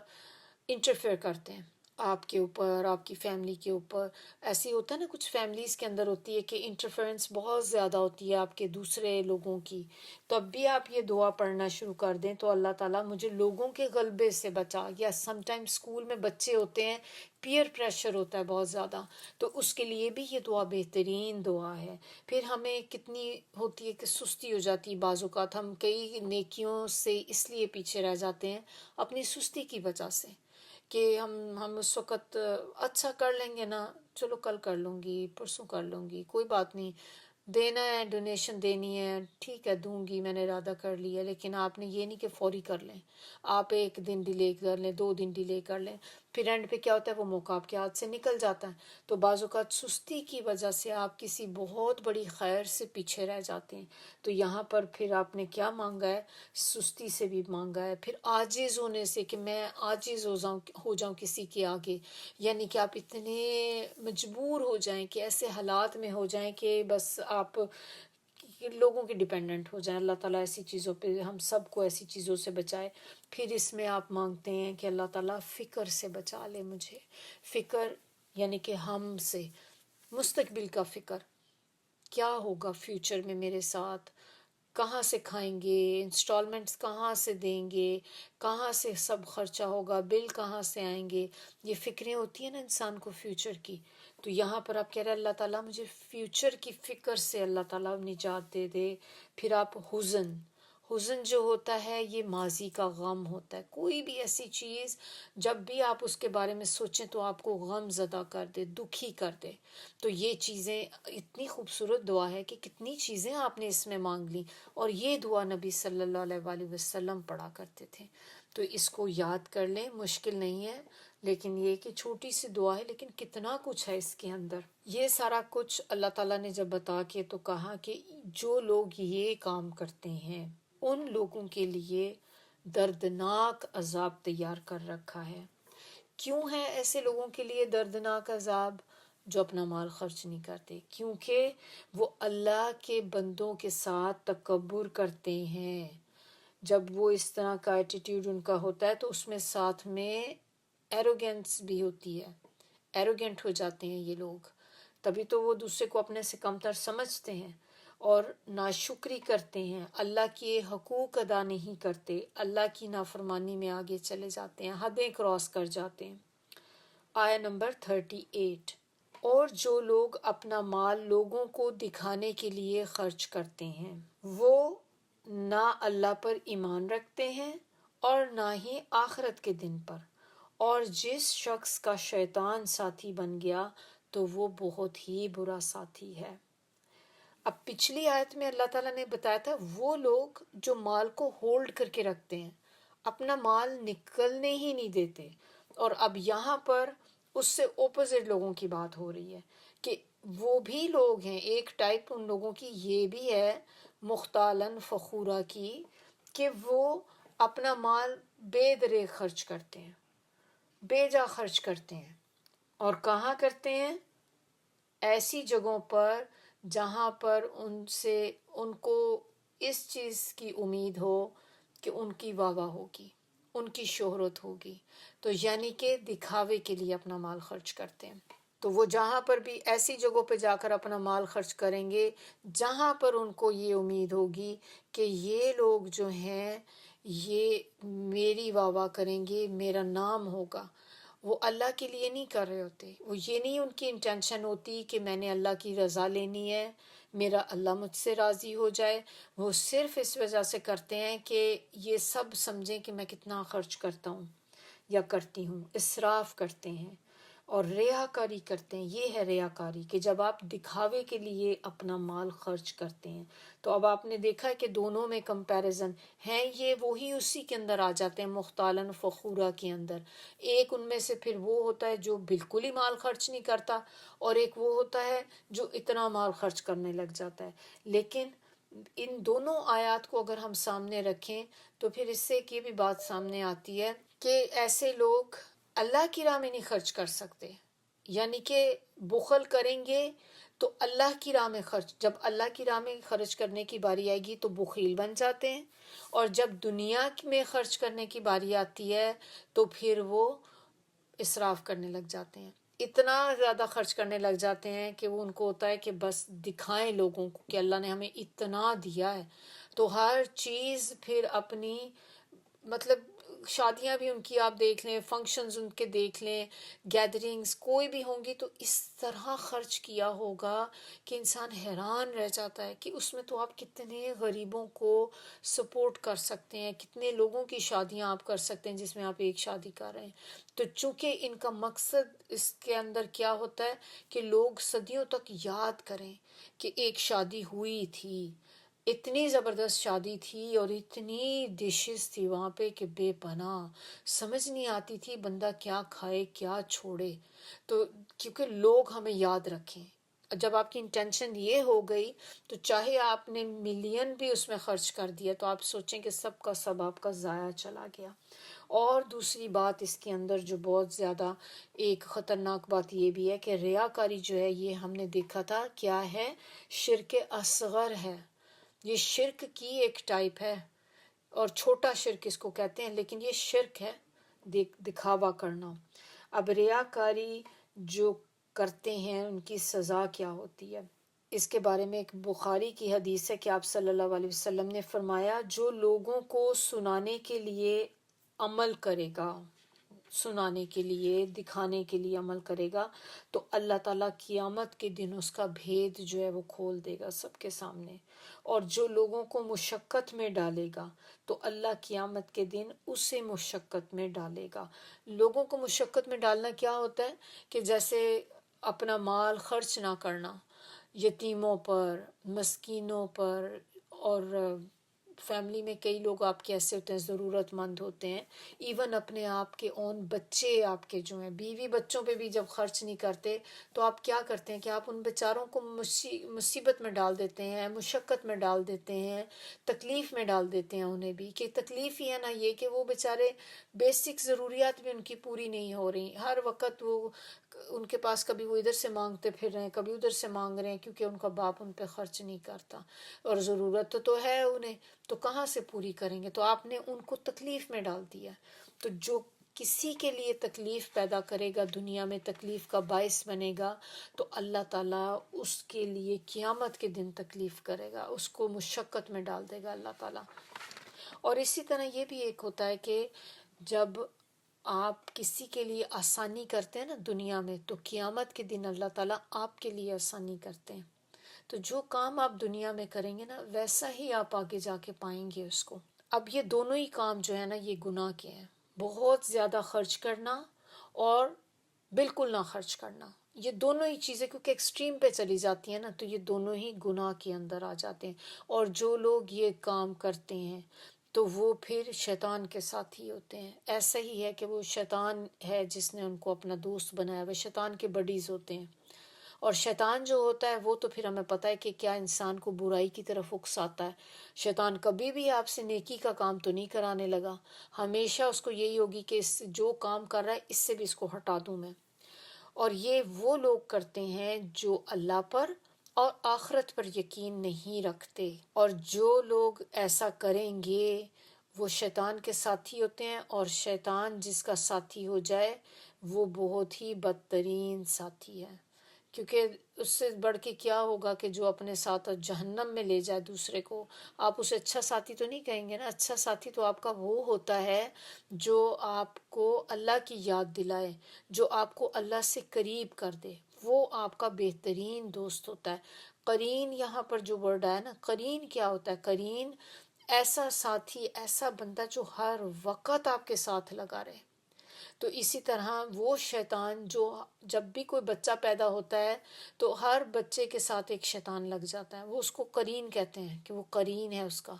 انٹرفیئر کرتے ہیں آپ کے اوپر، آپ کی فیملی کے اوپر. ایسی ہوتا ہے نا کچھ فیملیز کے اندر ہوتی ہے کہ انٹرفیئرنس بہت زیادہ ہوتی ہے آپ کے دوسرے لوگوں کی. تو اب بھی آپ یہ دعا پڑھنا شروع کر دیں تو اللہ تعالیٰ مجھے لوگوں کے غلبے سے بچا. یا سم ٹائم اسکول میں بچے ہوتے ہیں، پیئر پریشر ہوتا ہے بہت زیادہ، تو اس کے لیے بھی یہ دعا بہترین دعا ہے. پھر ہمیں کتنی ہوتی ہے کہ سستی ہو جاتی ہے، بعض اوقات ہم کئی نیکیوں سے اس لیے پیچھے رہ جاتے ہیں اپنی سستی کی وجہ سے کہ ہم اس وقت اچھا کر لیں گے نا، چلو کل کر لوں گی، پرسوں کر لوں گی، کوئی بات نہیں، دینا ہے ڈونیشن دینی ہے ٹھیک ہے دوں گی، میں نے ارادہ کر لیا. لیکن آپ نے یہ نہیں کہ فوری کر لیں، آپ 1 دن ڈیلے کر لیں، 2 دن ڈیلے کر لیں، پھر اینڈ پہ کیا ہوتا ہے وہ موقع آپ کے ہاتھ سے نکل جاتا ہے. تو بعض اوقات سستی کی وجہ سے آپ کسی بہت بڑی خیر سے پیچھے رہ جاتے ہیں. تو یہاں پر پھر آپ نے کیا مانگا ہے؟ سستی سے بھی مانگا ہے، پھر عاجز ہونے سے کہ میں عاجز ہو جاؤں کسی کے آگے. یعنی کہ آپ اتنے مجبور ہو جائیں کہ ایسے حالات میں ہو جائیں کہ بس آپ لوگوں کے ڈیپینڈنٹ ہو جائیں. اللہ تعالیٰ ایسی چیزوں پہ ہم سب کو ایسی چیزوں سے بچائے. پھر اس میں آپ مانگتے ہیں کہ اللہ تعالیٰ فکر سے بچا لے مجھے. فکر یعنی کہ ہم سے مستقبل کا فکر، کیا ہوگا فیوچر میں میرے ساتھ، کہاں سے کھائیں گے، انسٹالمنٹس کہاں سے دیں گے، کہاں سے سب خرچہ ہوگا، بل کہاں سے آئیں گے. یہ فکریں ہوتی ہیں نا انسان کو فیوچر کی. تو یہاں پر آپ کہہ رہے ہیں اللہ تعالیٰ مجھے فیوچر کی فکر سے اللہ تعالیٰ نجات دے دے. پھر آپ حزن جو ہوتا ہے یہ ماضی کا غم ہوتا ہے. کوئی بھی ایسی چیز جب بھی آپ اس کے بارے میں سوچیں تو آپ کو غم زدہ کر دے، دکھی کر دے. تو یہ چیزیں اتنی خوبصورت دعا ہے کہ کتنی چیزیں آپ نے اس میں مانگ لی. اور یہ دعا نبی صلی اللہ علیہ وآلہ وسلم پڑھا کرتے تھے. تو اس کو یاد کر لیں، مشکل نہیں ہے، لیکن یہ کہ چھوٹی سی دعا ہے لیکن کتنا کچھ ہے اس کے اندر. یہ سارا کچھ اللہ تعالیٰ نے جب بتا کے تو کہا کہ جو لوگ یہ کام کرتے ہیں ان لوگوں کے لیے دردناک عذاب تیار کر رکھا ہے. کیوں ہے ایسے لوگوں کے لیے دردناک عذاب؟ جو اپنا مال خرچ نہیں کرتے، کیونکہ وہ اللہ کے بندوں کے ساتھ تکبر کرتے ہیں. جب وہ اس طرح کا ایٹیٹیوڈ ان کا ہوتا ہے تو اس میں ساتھ میں ایروگینس بھی ہوتی ہے. ایروگینٹ ہو جاتے ہیں یہ لوگ، تبھی تو وہ دوسرے کو اپنے سے کمتر سمجھتے ہیں اور ناشکری کرتے ہیں، اللہ کے حقوق ادا نہیں کرتے، اللہ کی نافرمانی میں آگے چلے جاتے ہیں، حدیں کراس کر جاتے ہیں. آیا نمبر 38. اور جو لوگ اپنا مال لوگوں کو دکھانے کے لیے خرچ کرتے ہیں وہ نہ اللہ پر ایمان رکھتے ہیں اور نہ ہی آخرت کے دن پر، اور جس شخص کا شیطان ساتھی بن گیا تو وہ بہت ہی برا ساتھی ہے. اب پچھلی آیت میں اللہ تعالیٰ نے بتایا تھا وہ لوگ جو مال کو ہولڈ کر کے رکھتے ہیں، اپنا مال نکلنے ہی نہیں دیتے. اور اب یہاں پر اس سے اوپوزٹ لوگوں کی بات ہو رہی ہے کہ وہ بھی لوگ ہیں، ایک ٹائپ ان لوگوں کی یہ بھی ہے مختالن فخورہ کی کہ وہ اپنا مال بے درے خرچ کرتے ہیں، بے جا خرچ کرتے ہیں. اور کہاں کرتے ہیں؟ ایسی جگہوں پر جہاں پر ان کو اس چیز کی امید ہو کہ ان کی واہ واہ ہوگی، ان کی شہرت ہوگی. تو یعنی کہ دکھاوے کے لیے اپنا مال خرچ کرتے ہیں. تو وہ جہاں پر بھی ایسی جگہوں پہ جا کر اپنا مال خرچ کریں گے جہاں پر ان کو یہ امید ہوگی کہ یہ لوگ جو ہیں یہ میری واہ واہ کریں گے، میرا نام ہوگا. وہ اللہ کے لیے نہیں کر رہے ہوتے، وہ یہ نہیں ان کی انٹینشن ہوتی کہ میں نے اللہ کی رضا لینی ہے، میرا اللہ مجھ سے راضی ہو جائے. وہ صرف اس وجہ سے کرتے ہیں کہ یہ سب سمجھیں کہ میں کتنا خرچ کرتا ہوں یا کرتی ہوں. اسراف کرتے ہیں اور ریاکاری کرتے ہیں. یہ ہے ریاکاری کہ جب آپ دکھاوے کے لیے اپنا مال خرچ کرتے ہیں. تو اب آپ نے دیکھا ہے کہ دونوں میں کمپیریزن ہیں، یہ وہی اسی کے اندر آ جاتے ہیں مختالن فخورہ کے اندر. ایک ان میں سے پھر وہ ہوتا ہے جو بالکل ہی مال خرچ نہیں کرتا، اور ایک وہ ہوتا ہے جو اتنا مال خرچ کرنے لگ جاتا ہے. لیکن ان دونوں آیات کو اگر ہم سامنے رکھیں تو پھر اس سے ایک یہ بھی بات سامنے آتی ہے کہ ایسے لوگ اللہ کی راہ میں نہیں خرچ کر سکتے. یعنی کہ بخل کریں گے تو اللہ کی راہ میں خرچ، جب اللہ کی راہ میں خرچ کرنے کی باری آئے گی تو بخیل بن جاتے ہیں، اور جب دنیا میں خرچ کرنے کی باری آتی ہے تو پھر وہ اسراف کرنے لگ جاتے ہیں، اتنا زیادہ خرچ کرنے لگ جاتے ہیں کہ وہ ان کو ہوتا ہے کہ بس دکھائیں لوگوں کو کہ اللہ نے ہمیں اتنا دیا ہے۔ تو ہر چیز پھر اپنی، مطلب شادیاں بھی ان کی آپ دیکھ لیں، فنکشنز ان کے دیکھ لیں، گیدرنگز کوئی بھی ہوں گی تو اس طرح خرچ کیا ہوگا کہ انسان حیران رہ جاتا ہے کہ اس میں تو آپ کتنے غریبوں کو سپورٹ کر سکتے ہیں، کتنے لوگوں کی شادیاں آپ کر سکتے ہیں جس میں آپ ایک شادی کر رہے ہیں۔ تو چونکہ ان کا مقصد اس کے اندر کیا ہوتا ہے کہ لوگ صدیوں تک یاد کریں کہ ایک شادی ہوئی تھی، اتنی زبردست شادی تھی اور اتنی ڈشز تھی وہاں پہ کہ بے پناہ، سمجھ نہیں آتی تھی بندہ کیا کھائے کیا چھوڑے۔ تو کیونکہ لوگ ہمیں یاد رکھیں، جب آپ کی انٹینشن یہ ہو گئی تو چاہے آپ نے ملین بھی اس میں خرچ کر دیا تو آپ سوچیں کہ سب کا سب آپ کا ضائع چلا گیا۔ اور دوسری بات اس کے اندر جو بہت زیادہ ایک خطرناک بات یہ بھی ہے کہ ریاکاری جو ہے یہ ہم نے دیکھا تھا کیا ہے، شرک اصغر ہے، یہ شرک کی ایک ٹائپ ہے، اور چھوٹا شرک اس کو کہتے ہیں، لیکن یہ شرک ہے، دکھاوا کرنا۔ اب ریاکاری جو کرتے ہیں ان کی سزا کیا ہوتی ہے، اس کے بارے میں ایک بخاری کی حدیث ہے کہ آپ صلی اللہ علیہ وسلم نے فرمایا جو لوگوں کو سنانے کے لیے عمل کرے گا، سنانے کے لیے دکھانے کے لیے عمل کرے گا تو اللہ تعالیٰ قیامت کے دن اس کا بھید جو ہے وہ کھول دے گا سب کے سامنے، اور جو لوگوں کو مشقت میں ڈالے گا تو اللہ قیامت کے دن اسے مشقت میں ڈالے گا۔ لوگوں کو مشقت میں ڈالنا کیا ہوتا ہے کہ جیسے اپنا مال خرچ نہ کرنا یتیموں پر، مسکینوں پر، اور فیملی میں کئی لوگ آپ کے ایسے ہوتے ہیں ضرورت مند ہوتے ہیں، ایون اپنے آپ کے اون بچے آپ کے جو ہیں، بیوی بچوں پہ بھی جب خرچ نہیں کرتے تو آپ کیا کرتے ہیں کہ آپ ان بیچاروں کو مصیبت میں ڈال دیتے ہیں، مشقت میں ڈال دیتے ہیں، تکلیف میں ڈال دیتے ہیں انہیں بھی، کہ تکلیف ہی ہے نا یہ کہ وہ بیچارے بیسک ضروریات بھی ان کی پوری نہیں ہو رہی، ہر وقت وہ ان کے پاس کبھی وہ ادھر سے مانگتے پھر رہے ہیں، کبھی ادھر سے مانگ رہے ہیں، کیونکہ ان کا باپ ان پہ خرچ نہیں کرتا، اور ضرورت تو ہے انہیں، تو کہاں سے پوری کریں گے؟ تو آپ نے ان کو تکلیف میں ڈال دیا۔ تو جو کسی کے لیے تکلیف پیدا کرے گا، دنیا میں تکلیف کا باعث بنے گا، تو اللہ تعالیٰ اس کے لیے قیامت کے دن تکلیف کرے گا، اس کو مشقت میں ڈال دے گا اللہ تعالیٰ۔ اور اسی طرح یہ بھی ایک ہوتا ہے کہ جب آپ کسی کے لیے آسانی کرتے ہیں نا دنیا میں، تو قیامت کے دن اللہ تعالیٰ آپ کے لیے آسانی کرتے ہیں۔ تو جو کام آپ دنیا میں کریں گے نا ویسا ہی آپ آگے جا کے پائیں گے اس کو۔ اب یہ دونوں ہی کام جو ہے نا یہ گناہ کے ہیں، بہت زیادہ خرچ کرنا اور بالکل نہ خرچ کرنا، یہ دونوں ہی چیزیں کیونکہ ایکسٹریم پہ چلی جاتی ہیں نا تو یہ دونوں ہی گناہ کے اندر آ جاتے ہیں، اور جو لوگ یہ کام کرتے ہیں تو وہ پھر شیطان کے ساتھ ہی ہوتے ہیں۔ ایسا ہی ہے کہ وہ شیطان ہے جس نے ان کو اپنا دوست بنایا، وہ شیطان کے بڈیز ہوتے ہیں، اور شیطان جو ہوتا ہے وہ تو پھر ہمیں پتہ ہے کہ کیا انسان کو برائی کی طرف اکساتا ہے۔ شیطان کبھی بھی آپ سے نیکی کا کام تو نہیں کرانے لگا، ہمیشہ اس کو یہی ہوگی کہ اس جو کام کر رہا ہے اس سے بھی اس کو ہٹا دوں میں۔ اور یہ وہ لوگ کرتے ہیں جو اللہ پر اور آخرت پر یقین نہیں رکھتے، اور جو لوگ ایسا کریں گے وہ شیطان کے ساتھی ہوتے ہیں، اور شیطان جس کا ساتھی ہو جائے وہ بہت ہی بدترین ساتھی ہے، کیونکہ اس سے بڑھ کے کیا ہوگا کہ جو اپنے ساتھ جہنم میں لے جائے دوسرے کو، آپ اسے اچھا ساتھی تو نہیں کہیں گے نا۔ اچھا ساتھی تو آپ کا وہ ہوتا ہے جو آپ کو اللہ کی یاد دلائے، جو آپ کو اللہ سے قریب کر دے، وہ آپ کا بہترین دوست ہوتا ہے۔ قرین یہاں پر جو ورڈ آیا نا، قرین کیا ہوتا ہے؟ قرین ایسا ساتھی، ایسا بندہ جو ہر وقت آپ کے ساتھ لگا رہے۔ تو اسی طرح وہ شیطان جو جب بھی کوئی بچہ پیدا ہوتا ہے تو ہر بچے کے ساتھ ایک شیطان لگ جاتا ہے، وہ اس کو قرین کہتے ہیں کہ وہ قرین ہے اس کا،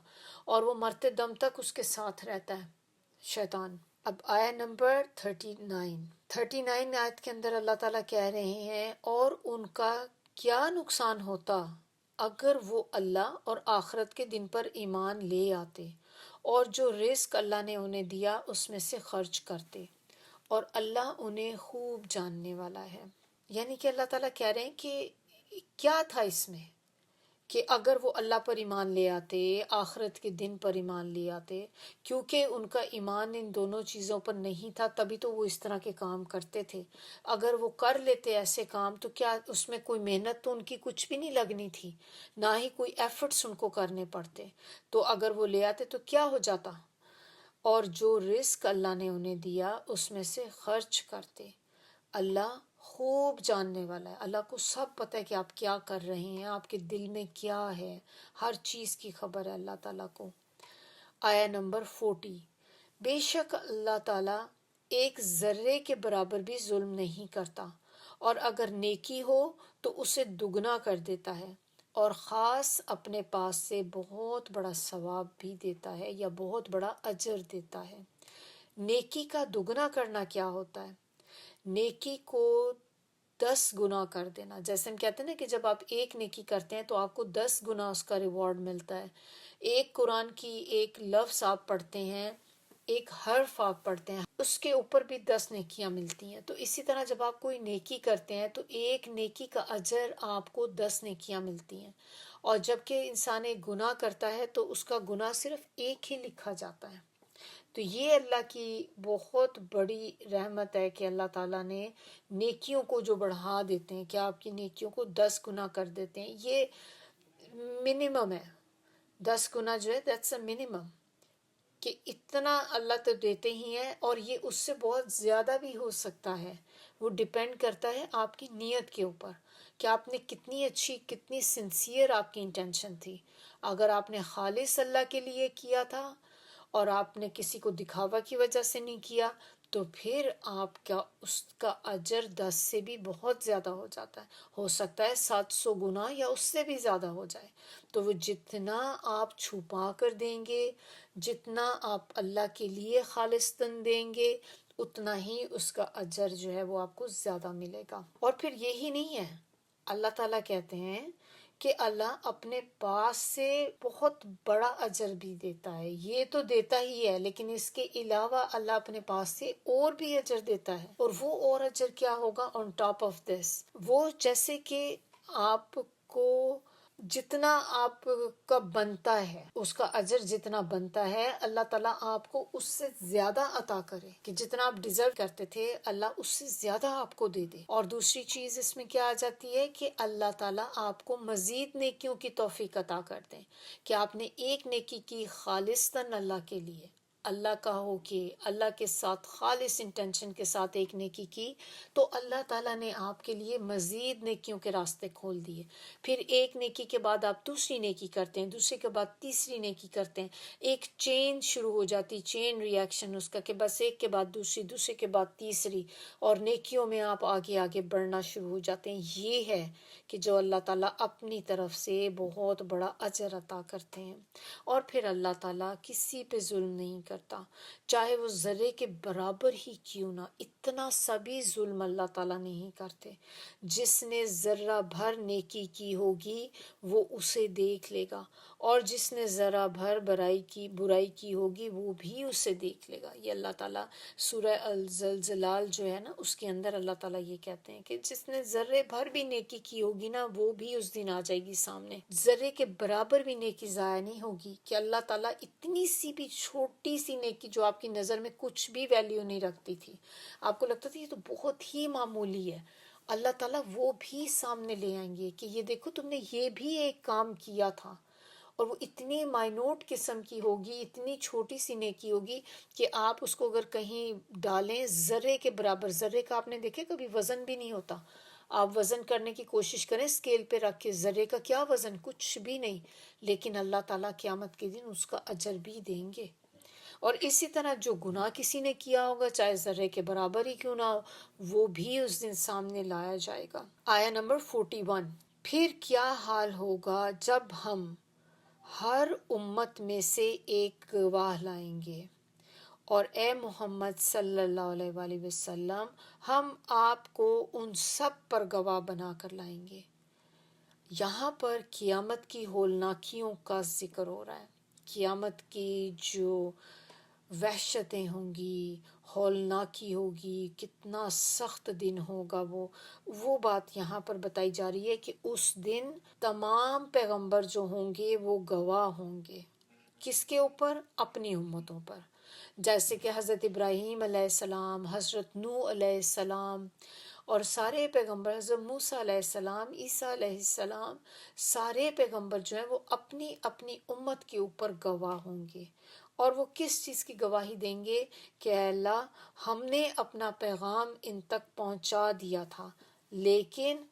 اور وہ مرتے دم تک اس کے ساتھ رہتا ہے شیطان۔ اب آیا نمبر 39 آیت کے اندر اللہ تعالیٰ کہہ رہے ہیں اور ان کا کیا نقصان ہوتا اگر وہ اللہ اور آخرت کے دن پر ایمان لے آتے اور جو رزق اللہ نے انہیں دیا اس میں سے خرچ کرتے، اور اللہ انہیں خوب جاننے والا ہے۔ یعنی کہ اللہ تعالیٰ کہہ رہے ہیں کہ کیا تھا اس میں کہ اگر وہ اللہ پر ایمان لے آتے، آخرت کے دن پر ایمان لے آتے، کیونکہ ان کا ایمان ان دونوں چیزوں پر نہیں تھا تبھی تو وہ اس طرح کے کام کرتے تھے. اگر وہ کر لیتے ایسے کام تو کیا اس میں کوئی محنت تو ان کی کچھ بھی نہیں لگنی تھی، نہ ہی کوئی ایفرٹس ان کو کرنے پڑتے. تو اگر وہ لے آتے تو کیا ہو جاتا؟ اور جو رزق اللہ نے انہیں دیا اس میں سے خرچ کرتے. اللہ خوب جاننے والا ہے، اللہ کو سب پتہ ہے کہ آپ کیا کر رہے ہیں، آپ کے دل میں کیا ہے، ہر چیز کی خبر ہے اللہ تعالیٰ کو. آیا نمبر 40، بے شک اللہ تعالیٰ ایک ذرے کے برابر بھی ظلم نہیں کرتا، اور اگر نیکی ہو تو اسے دگنا کر دیتا ہے، اور خاص اپنے پاس سے بہت بڑا ثواب بھی دیتا ہے یا بہت بڑا اجر دیتا ہے. نیکی کا دگنا کرنا کیا ہوتا ہے؟ نیکی کو 10 گنا کر دینا. جیسے ہم کہتے ہیں نا کہ جب آپ ایک نیکی کرتے ہیں تو آپ کو 10 گنا اس کا ریوارڈ ملتا ہے. ایک قرآن کی ایک لفظ آپ پڑھتے ہیں، ایک حرف آپ پڑھتے ہیں، اس کے اوپر بھی 10 نیکیاں ملتی ہیں. تو اسی طرح جب آپ کوئی نیکی کرتے ہیں تو ایک نیکی کا اجر آپ کو 10 نیکیاں ملتی ہیں. اور جب کہ انسان ایک گناہ کرتا ہے تو اس کا گناہ صرف ایک ہی لکھا جاتا ہے. تو یہ اللہ کی بہت بڑی رحمت ہے کہ اللہ تعالیٰ نے نیکیوں کو جو بڑھا دیتے ہیں، کہ آپ کی نیکیوں کو 10 گنا کر دیتے ہیں. یہ منیمم ہے، 10 گنا جو ہے دیٹس اے منیمم، کہ اتنا اللہ تو دیتے ہی ہیں، اور یہ اس سے بہت زیادہ بھی ہو سکتا ہے. وہ ڈیپینڈ کرتا ہے آپ کی نیت کے اوپر کہ آپ نے کتنی اچھی، کتنی سنسیئر آپ کی انٹینشن تھی. اگر آپ نے خالص اللہ کے لیے کیا تھا اور آپ نے کسی کو دکھاوا کی وجہ سے نہیں کیا تو پھر آپ کا اس کا اجر 10 سے بھی بہت زیادہ ہو جاتا ہے. ہو سکتا ہے 700 گنا یا اس سے بھی زیادہ ہو جائے. تو وہ جتنا آپ چھپا کر دیں گے، جتنا آپ اللہ کے لیے خالصتاً دیں گے، اتنا ہی اس کا اجر جو ہے وہ آپ کو زیادہ ملے گا. اور پھر یہی نہیں ہے، اللہ تعالیٰ کہتے ہیں کہ اللہ اپنے پاس سے بہت بڑا اجر بھی دیتا ہے. یہ تو دیتا ہی ہے، لیکن اس کے علاوہ اللہ اپنے پاس سے اور بھی اجر دیتا ہے. اور وہ اور اجر کیا ہوگا آن ٹاپ آف دس؟ وہ جیسے کہ آپ کو جتنا آپ کا بنتا ہے، اس کا اجر جتنا بنتا ہے، اللہ تعالیٰ آپ کو اس سے زیادہ عطا کرے، کہ جتنا آپ ڈیزرو کرتے تھے اللہ اس سے زیادہ آپ کو دے دے. اور دوسری چیز اس میں کیا آ جاتی ہے کہ اللہ تعالیٰ آپ کو مزید نیکیوں کی توفیق عطا کر دیں، کہ آپ نے ایک نیکی کی خالصتاً اللہ کے لیے، اللہ کا ہو کے اللہ کے ساتھ خالص انٹینشن کے ساتھ ایک نیکی کی، تو اللہ تعالیٰ نے آپ کے لیے مزید نیکیوں کے راستے کھول دیے. پھر ایک نیکی کے بعد آپ دوسری نیکی کرتے ہیں، دوسرے کے بعد تیسری نیکی کرتے ہیں، ایک چین شروع ہو جاتی، چین ریاکشن اس کا، کہ بس ایک کے بعد دوسری، دوسرے کے بعد تیسری، اور نیکیوں میں آپ آگے آگے بڑھنا شروع ہو جاتے ہیں. یہ ہے کہ جو اللہ تعالیٰ اپنی طرف سے بہت بڑا اجر عطا کرتے ہیں. اور پھر اللہ تعالیٰ کسی پہ ظلم نہیں کرتا، چاہے وہ ذرے کے برابر ہی کیوں نہ. اتنا سا بھی ظلم اللہ تعالیٰ نہیں کرتے. جس نے ذرہ بھر نیکی کی ہوگی وہ اسے دیکھ لے گا، اور جس نے ذرہ بھر برائی کی ہوگی وہ بھی اسے دیکھ لے گا. یہ اللہ تعالیٰ سورہ الزلزلال جو ہے نا، اس کے اندر اللہ تعالیٰ یہ کہتے ہیں کہ جس نے ذرے بھر بھی نیکی کی ہوگی نا، وہ بھی اس دن آ جائے گی سامنے. ذرے کے برابر بھی نیکی ضائع نہیں ہوگی، کہ اللہ تعالیٰ اتنی سی بھی چھوٹی سی نیکی جو آپ کی نظر میں کچھ بھی ویلیو نہیں رکھتی تھی، آپ کو لگتا تھا یہ تو بہت ہی معمولی ہے، اللہ تعالیٰ وہ بھی سامنے لے آئیں گے کہ یہ دیکھو تم نے یہ بھی ایک کام کیا تھا. اور وہ اتنی مائنوٹ قسم کی ہوگی، اتنی چھوٹی سی نیکی ہوگی کہ آپ اس کو اگر کہیں ڈالیں ذرے کے برابر، ذرے کا آپ نے دیکھے کبھی وزن بھی نہیں ہوتا، آپ وزن کرنے کی کوشش کریں اسکیل پہ رکھ کے، ذرے کا کیا وزن، کچھ بھی نہیں. لیکن اللہ تعالیٰ قیامت کے دن اس کا اجر بھی دیں گے. اور اسی طرح جو گناہ کسی نے کیا ہوگا چاہے ذرے کے برابر ہی کیوں نہ ہو، وہ بھی اس دن سامنے لایا جائے گا. آیا نمبر 41، پھر کیا حال ہوگا جب ہم ہر امت میں سے ایک گواہ لائیں گے، اور اے محمد صلی اللہ علیہ وآلہ وسلم ہم آپ کو ان سب پر گواہ بنا کر لائیں گے. یہاں پر قیامت کی ہولناکیوں کا ذکر ہو رہا ہے. قیامت کی جو وحشتیں ہوں گی، ہولناکی ہوگی، کتنا سخت دن ہوگا وہ بات یہاں پر بتائی جا رہی ہے کہ اس دن تمام پیغمبر جو ہوں گے وہ گواہ ہوں گے. کس کے اوپر؟ اپنی امتوں پر. جیسے کہ حضرت ابراہیم علیہ السلام، حضرت نوح علیہ السلام اور سارے پیغمبر، حضرت موسیٰ علیہ السلام، عیسیٰ علیہ السلام، سارے پیغمبر جو ہیں وہ اپنی اپنی امت کے اوپر گواہ ہوں گے. اور وہ کس چیز کی گواہی دیں گے؟ کہ اے اللہ ہم نے اپنا پیغام ان تک پہنچا دیا تھا لیکن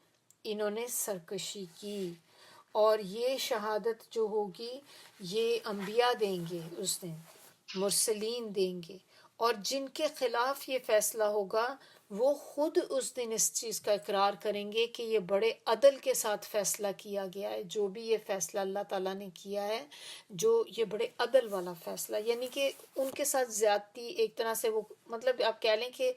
انہوں نے سرکشی کی. اور یہ شہادت جو ہوگی یہ انبیاء دیں گے، اس دن مرسلین دیں گے. اور جن کے خلاف یہ فیصلہ ہوگا وہ خود اس دن اس چیز کا اقرار کریں گے کہ یہ بڑے عدل کے ساتھ فیصلہ کیا گیا ہے. جو بھی یہ فیصلہ اللہ تعالیٰ نے کیا ہے، جو یہ بڑے عدل والا فیصلہ، یعنی کہ ان کے ساتھ زیادتی ایک طرح سے، وہ مطلب آپ کہہ لیں کہ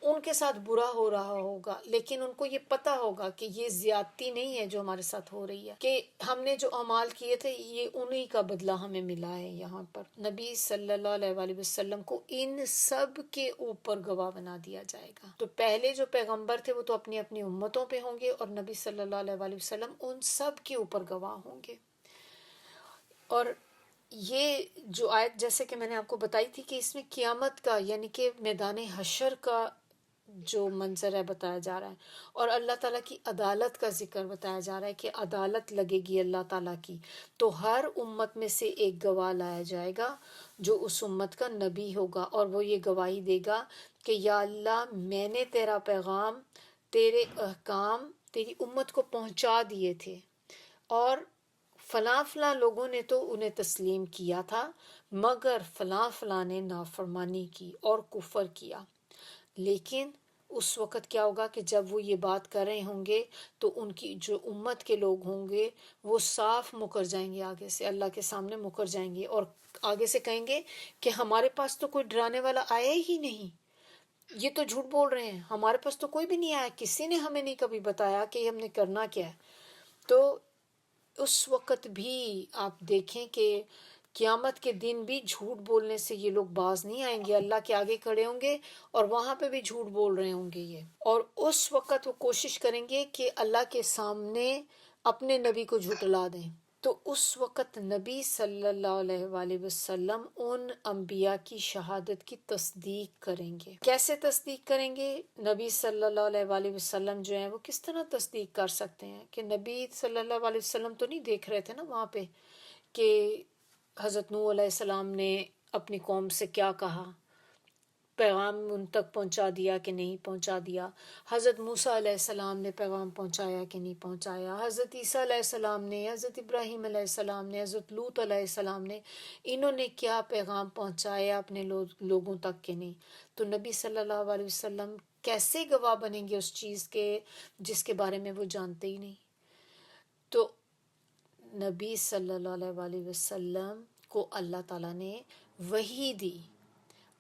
ان کے ساتھ برا ہو رہا ہوگا لیکن ان کو یہ پتہ ہوگا کہ یہ زیادتی نہیں ہے جو ہمارے ساتھ ہو رہی ہے، کہ ہم نے جو اعمال کیے تھے یہ انہی کا بدلہ ہمیں ملا ہے. یہاں پر نبی صلی اللہ علیہ وآلہ وسلم کو ان سب کے اوپر گواہ بنا دیا جائے گا. تو پہلے جو پیغمبر تھے وہ تو اپنی اپنی امتوں پہ ہوں گے، اور نبی صلی اللہ علیہ وآلہ وسلم ان سب کے اوپر گواہ ہوں گے. اور یہ جو آیت جیسے کہ میں نے آپ کو بتائی تھی کہ اس میں قیامت کا یعنی کہ میدان حشر کا جو منظر ہے بتایا جا رہا ہے، اور اللہ تعالیٰ کی عدالت کا ذکر بتایا جا رہا ہے کہ عدالت لگے گی اللہ تعالیٰ کی. تو ہر امت میں سے ایک گواہ لایا جائے گا جو اس امت کا نبی ہوگا، اور وہ یہ گواہی دے گا کہ یا اللہ میں نے تیرا پیغام، تیرے احکام تیری امت کو پہنچا دیے تھے، اور فلاں فلاں لوگوں نے تو انہیں تسلیم کیا تھا مگر فلاں فلاں نے نافرمانی کی اور کفر کیا. لیکن اس وقت کیا ہوگا کہ جب وہ یہ بات کر رہے ہوں گے تو ان کی جو امت کے لوگ ہوں گے وہ صاف مکر جائیں گے، آگے سے اللہ کے سامنے مکر جائیں گے، اور آگے سے کہیں گے کہ ہمارے پاس تو کوئی ڈرانے والا آیا ہی نہیں، یہ تو جھوٹ بول رہے ہیں، ہمارے پاس تو کوئی بھی نہیں آیا، کسی نے ہمیں نہیں کبھی بتایا کہ ہم نے کرنا کیا ہے. تو اس وقت بھی آپ دیکھیں کہ قیامت کے دن بھی جھوٹ بولنے سے یہ لوگ باز نہیں آئیں گے. اللہ کے آگے کھڑے ہوں گے اور وہاں پہ بھی جھوٹ بول رہے ہوں گے یہ، اور اس وقت وہ کوشش کریں گے کہ اللہ کے سامنے اپنے نبی کو جھٹلا دیں. تو اس وقت نبی صلی اللہ علیہ وآلہ وسلم ان انبیاء کی شہادت کی تصدیق کریں گے. کیسے تصدیق کریں گے؟ نبی صلی اللہ علیہ وآلہ وسلم جو ہیں وہ کس طرح تصدیق کر سکتے ہیں کہ نبی صلی اللہ علیہ وسلم تو نہیں دیکھ رہے تھے نا وہاں پہ کہ حضرت نوح علیہ السلام نے اپنی قوم سے کیا کہا، پیغام ان تک پہنچا دیا کہ نہیں پہنچا دیا، حضرت موسیٰ علیہ السلام نے پیغام پہنچایا کہ نہیں پہنچایا، حضرت عیسیٰ علیہ السلام نے، حضرت ابراہیم علیہ السلام نے، حضرت لوط علیہ السلام نے، انہوں نے کیا پیغام پہنچایا اپنے لوگوں تک کہ نہیں. تو نبی صلی اللہ علیہ وسلم کیسے گواہ بنیں گے اس چیز کے جس کے بارے میں وہ جانتے ہی نہیں. تو نبی صلی اللہ علیہ وآلہ وسلم کو اللہ تعالیٰ نے وحی دی،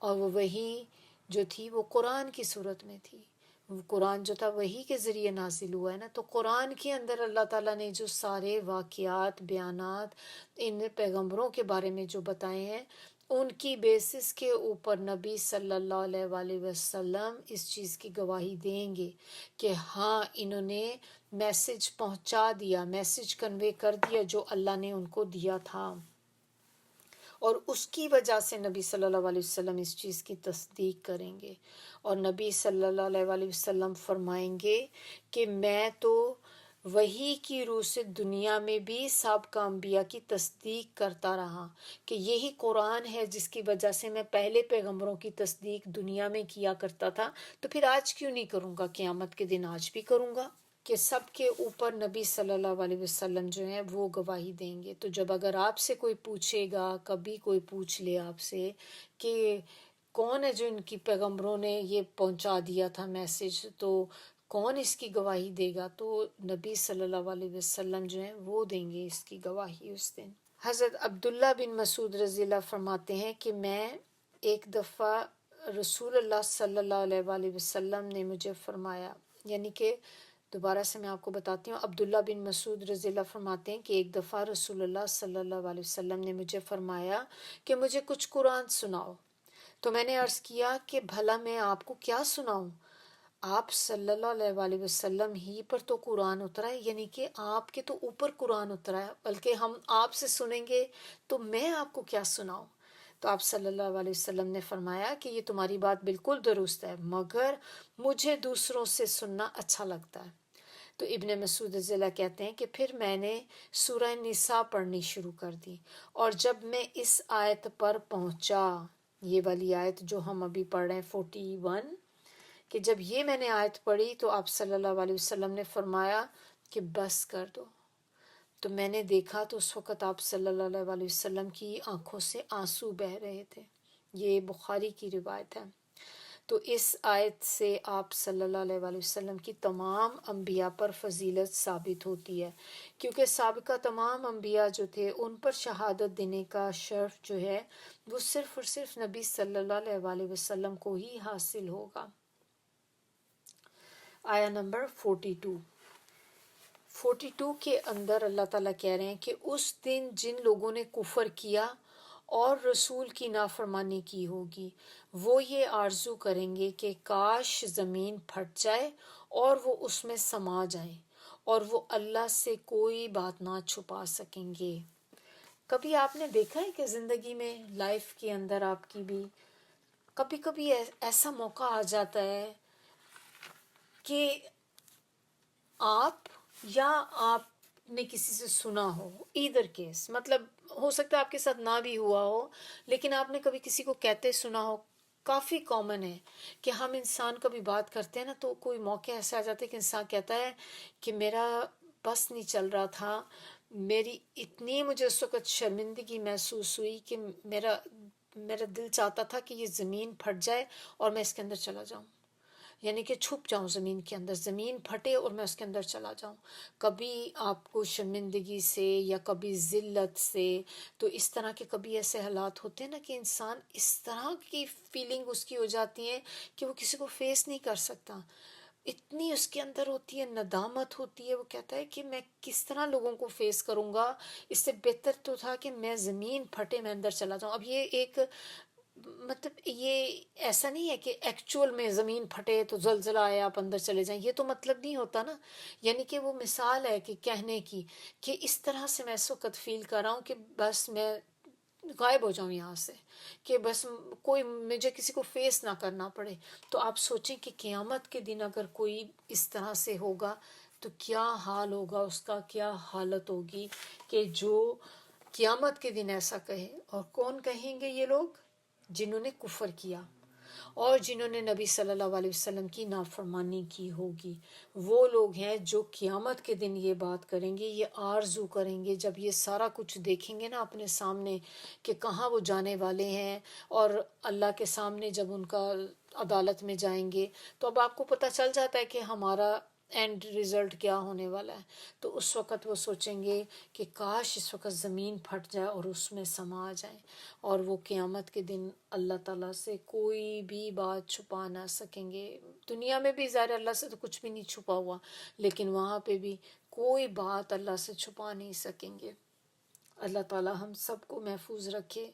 اور وہ وحی جو تھی وہ قرآن کی صورت میں تھی. وہ قرآن جو تھا وحی کے ذریعے نازل ہوا ہے نا. تو قرآن کے اندر اللہ تعالیٰ نے جو سارے واقعات، بیانات ان پیغمبروں کے بارے میں جو بتائے ہیں، ان کی بیسس کے اوپر نبی صلی اللہ علیہ وآلہ وسلم اس چیز کی گواہی دیں گے کہ ہاں انہوں نے میسج پہنچا دیا، میسج کنوے کر دیا جو اللہ نے ان کو دیا تھا. اور اس کی وجہ سے نبی صلی اللہ علیہ وسلم اس چیز کی تصدیق کریں گے. اور نبی صلی اللہ علیہ وآلہ وسلم فرمائیں گے کہ میں تو وحی کی روح سے دنیا میں بھی سابقہ انبیاء کی تصدیق کرتا رہا کہ یہی قرآن ہے جس کی وجہ سے میں پہلے پیغمبروں کی تصدیق دنیا میں کیا کرتا تھا، تو پھر آج کیوں نہیں کروں گا؟ قیامت کے دن آج بھی کروں گا. کہ سب کے اوپر نبی صلی اللہ علیہ وسلم جو ہیں وہ گواہی دیں گے. تو جب اگر آپ سے کوئی پوچھے گا، کبھی کوئی پوچھ لے آپ سے کہ کون ہے جو ان کی پیغمبروں نے یہ پہنچا دیا تھا میسج، تو کون اس کی گواہی دے گا؟ تو نبی صلی اللہ علیہ وسلم جو ہیں وہ دیں گے اس کی گواہی اس دن. حضرت عبداللہ بن مسعود رضی اللہ فرماتے ہیں کہ میں ایک دفعہ رسول اللہ صلی اللہ علیہ وآلہ وسلم نے مجھے فرمایا، یعنی کہ دوبارہ سے میں آپ کو بتاتی ہوں، عبداللہ بن مسعود رضی اللہ فرماتے ہیں کہ ایک دفعہ رسول اللہ صلی اللہ علیہ وسلم نے مجھے فرمایا کہ مجھے کچھ قرآن سناؤ. تو میں نے عرض کیا کہ بھلا میں آپ کو کیا سناؤں؟ آپ صلی اللہ علیہ وسلم ہی پر تو قرآن اترا ہے، یعنی کہ آپ کے تو اوپر قرآن اترا ہے، بلکہ ہم آپ سے سنیں گے تو میں آپ کو کیا سناؤں؟ تو آپ صلی اللہ علیہ وسلم نے فرمایا کہ یہ تمہاری بات بالکل درست ہے، مگر مجھے دوسروں سے سننا اچھا لگتا ہے۔ تو ابن مسعود ضلع کہتے ہیں کہ پھر میں نے سورہ نساء پڑھنی شروع کر دی، اور جب میں اس آیت پر پہنچا، یہ والی آیت جو ہم ابھی پڑھ رہے ہیں 41، کہ جب یہ میں نے آیت پڑھی تو آپ صلی اللہ علیہ وسلم نے فرمایا کہ بس کر دو۔ تو میں نے دیکھا تو اس وقت آپ صلی اللہ علیہ وسلم کی آنکھوں سے آنسو بہہ رہے تھے۔ یہ بخاری کی روایت ہے۔ تو اس آیت سے آپ صلی اللہ علیہ وسلم کی تمام انبیاء پر فضیلت ثابت ہوتی ہے، کیونکہ سابقہ تمام انبیاء جو تھے ان پر شہادت دینے کا شرف جو ہے وہ صرف اور صرف نبی صلی اللہ علیہ وسلم کو ہی حاصل ہوگا۔ آیا نمبر 42 کے اندر اللہ تعالیٰ کہہ رہے ہیں کہ اس دن جن لوگوں نے کفر کیا اور رسول کی نافرمانی کی ہوگی، وہ یہ آرزو کریں گے کہ کاش زمین پھٹ جائے اور وہ اس میں سما جائیں، اور وہ اللہ سے کوئی بات نہ چھپا سکیں گے۔ کبھی آپ نے دیکھا ہے کہ زندگی میں، لائف کے اندر آپ کی بھی کبھی کبھی ایسا موقع آ جاتا ہے کہ آپ یا آپ نے کسی سے سنا ہو، ایدر کیس، مطلب ہو سکتا ہے آپ کے ساتھ نہ بھی ہوا ہو، لیکن آپ نے کبھی کسی کو کہتے سنا ہو۔ کافی کامن ہے کہ ہم انسان کبھی بات کرتے ہیں نا تو کوئی موقع ایسا آ جاتا ہے کہ انسان کہتا ہے کہ میرا بس نہیں چل رہا تھا، میری اتنی مجھے اس وقت شرمندگی محسوس ہوئی کہ میرا دل چاہتا تھا کہ یہ زمین پھٹ جائے اور میں اس کے اندر چلا جاؤں، یعنی کہ چھپ جاؤں زمین کے اندر، زمین پھٹے اور میں اس کے اندر چلا جاؤں۔ کبھی آپ کو شرمندگی سے یا کبھی ذلت سے، تو اس طرح کے کبھی ایسے حالات ہوتے ہیں نا کہ انسان اس طرح کی فیلنگ اس کی ہو جاتی ہے کہ وہ کسی کو فیس نہیں کر سکتا، اتنی اس کے اندر ہوتی ہے، ندامت ہوتی ہے، وہ کہتا ہے کہ میں کس طرح لوگوں کو فیس کروں گا، اس سے بہتر تو تھا کہ میں زمین پھٹے میں اندر چلا جاؤں۔ اب یہ ایک مطلب یہ ایسا نہیں ہے کہ ایکچول میں زمین پھٹے تو زلزلہ آئے آپ اندر چلے جائیں، یہ تو مطلب نہیں ہوتا نا، یعنی کہ وہ مثال ہے کہ کہنے کی کہ اس طرح سے میں اس وقت فیل کر رہا ہوں کہ بس میں غائب ہو جاؤں یہاں سے، کہ بس کوئی مجھے کسی کو فیس نہ کرنا پڑے۔ تو آپ سوچیں کہ قیامت کے دن اگر کوئی اس طرح سے ہوگا تو کیا حال ہوگا اس کا، کیا حالت ہوگی کہ جو قیامت کے دن ایسا کہے۔ اور کون کہیں گے یہ لوگ؟ جنہوں نے کفر کیا اور جنہوں نے نبی صلی اللہ علیہ وسلم کی نافرمانی کی ہوگی، وہ لوگ ہیں جو قیامت کے دن یہ بات کریں گے، یہ آرزو کریں گے جب یہ سارا کچھ دیکھیں گے نا اپنے سامنے کہ کہاں وہ جانے والے ہیں، اور اللہ کے سامنے جب ان کا عدالت میں جائیں گے تو اب آپ کو پتہ چل جاتا ہے کہ ہمارا اینڈ ریزلٹ کیا ہونے والا ہے۔ تو اس وقت وہ سوچیں گے کہ کاش اس وقت زمین پھٹ جائے اور اس میں سما جائیں، اور وہ قیامت کے دن اللہ تعالیٰ سے کوئی بھی بات چھپا نہ سکیں گے۔ دنیا میں بھی ظاہر اللہ سے تو کچھ بھی نہیں چھپا ہوا، لیکن وہاں پہ بھی کوئی بات اللہ سے چھپا نہیں سکیں گے۔ اللہ تعالیٰ ہم سب کو محفوظ رکھے۔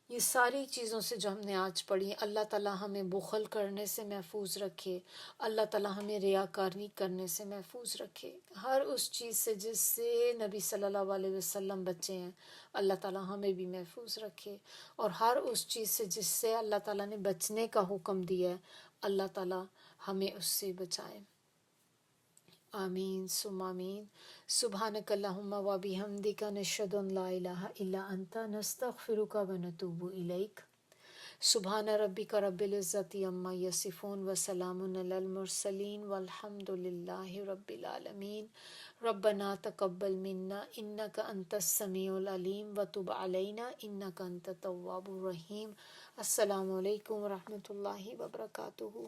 یہ ساری چیزوں سے جو ہم نے آج پڑھی، اللہ تعالیٰ ہمیں بخل کرنے سے محفوظ رکھے، اللہ تعالیٰ ہمیں ریاکاری کرنے سے محفوظ رکھے، ہر اس چیز سے جس سے نبی صلی اللہ علیہ وسلم بچے ہیں اللہ تعالیٰ ہمیں بھی محفوظ رکھے، اور ہر اس چیز سے جس سے اللہ تعالیٰ نے بچنے کا حکم دیا ہے اللہ تعالیٰ ہمیں اس سے بچائے۔ آمین ثم آمین۔ سبحانک اللہم و بحمدک نشہد ان لا الہ الا انت نستغفرک و نتوب الیک۔ سبحان ربک رب العزت عما یصفون وسلام علی المرسلین والحمد للہ رب العالمین۔ ربنا تقبل منا انک انت السمیع العلیم وتب علینا انک انت التواب الرحیم۔ السلام علیکم ورحمۃ اللہ وبرکاتہ۔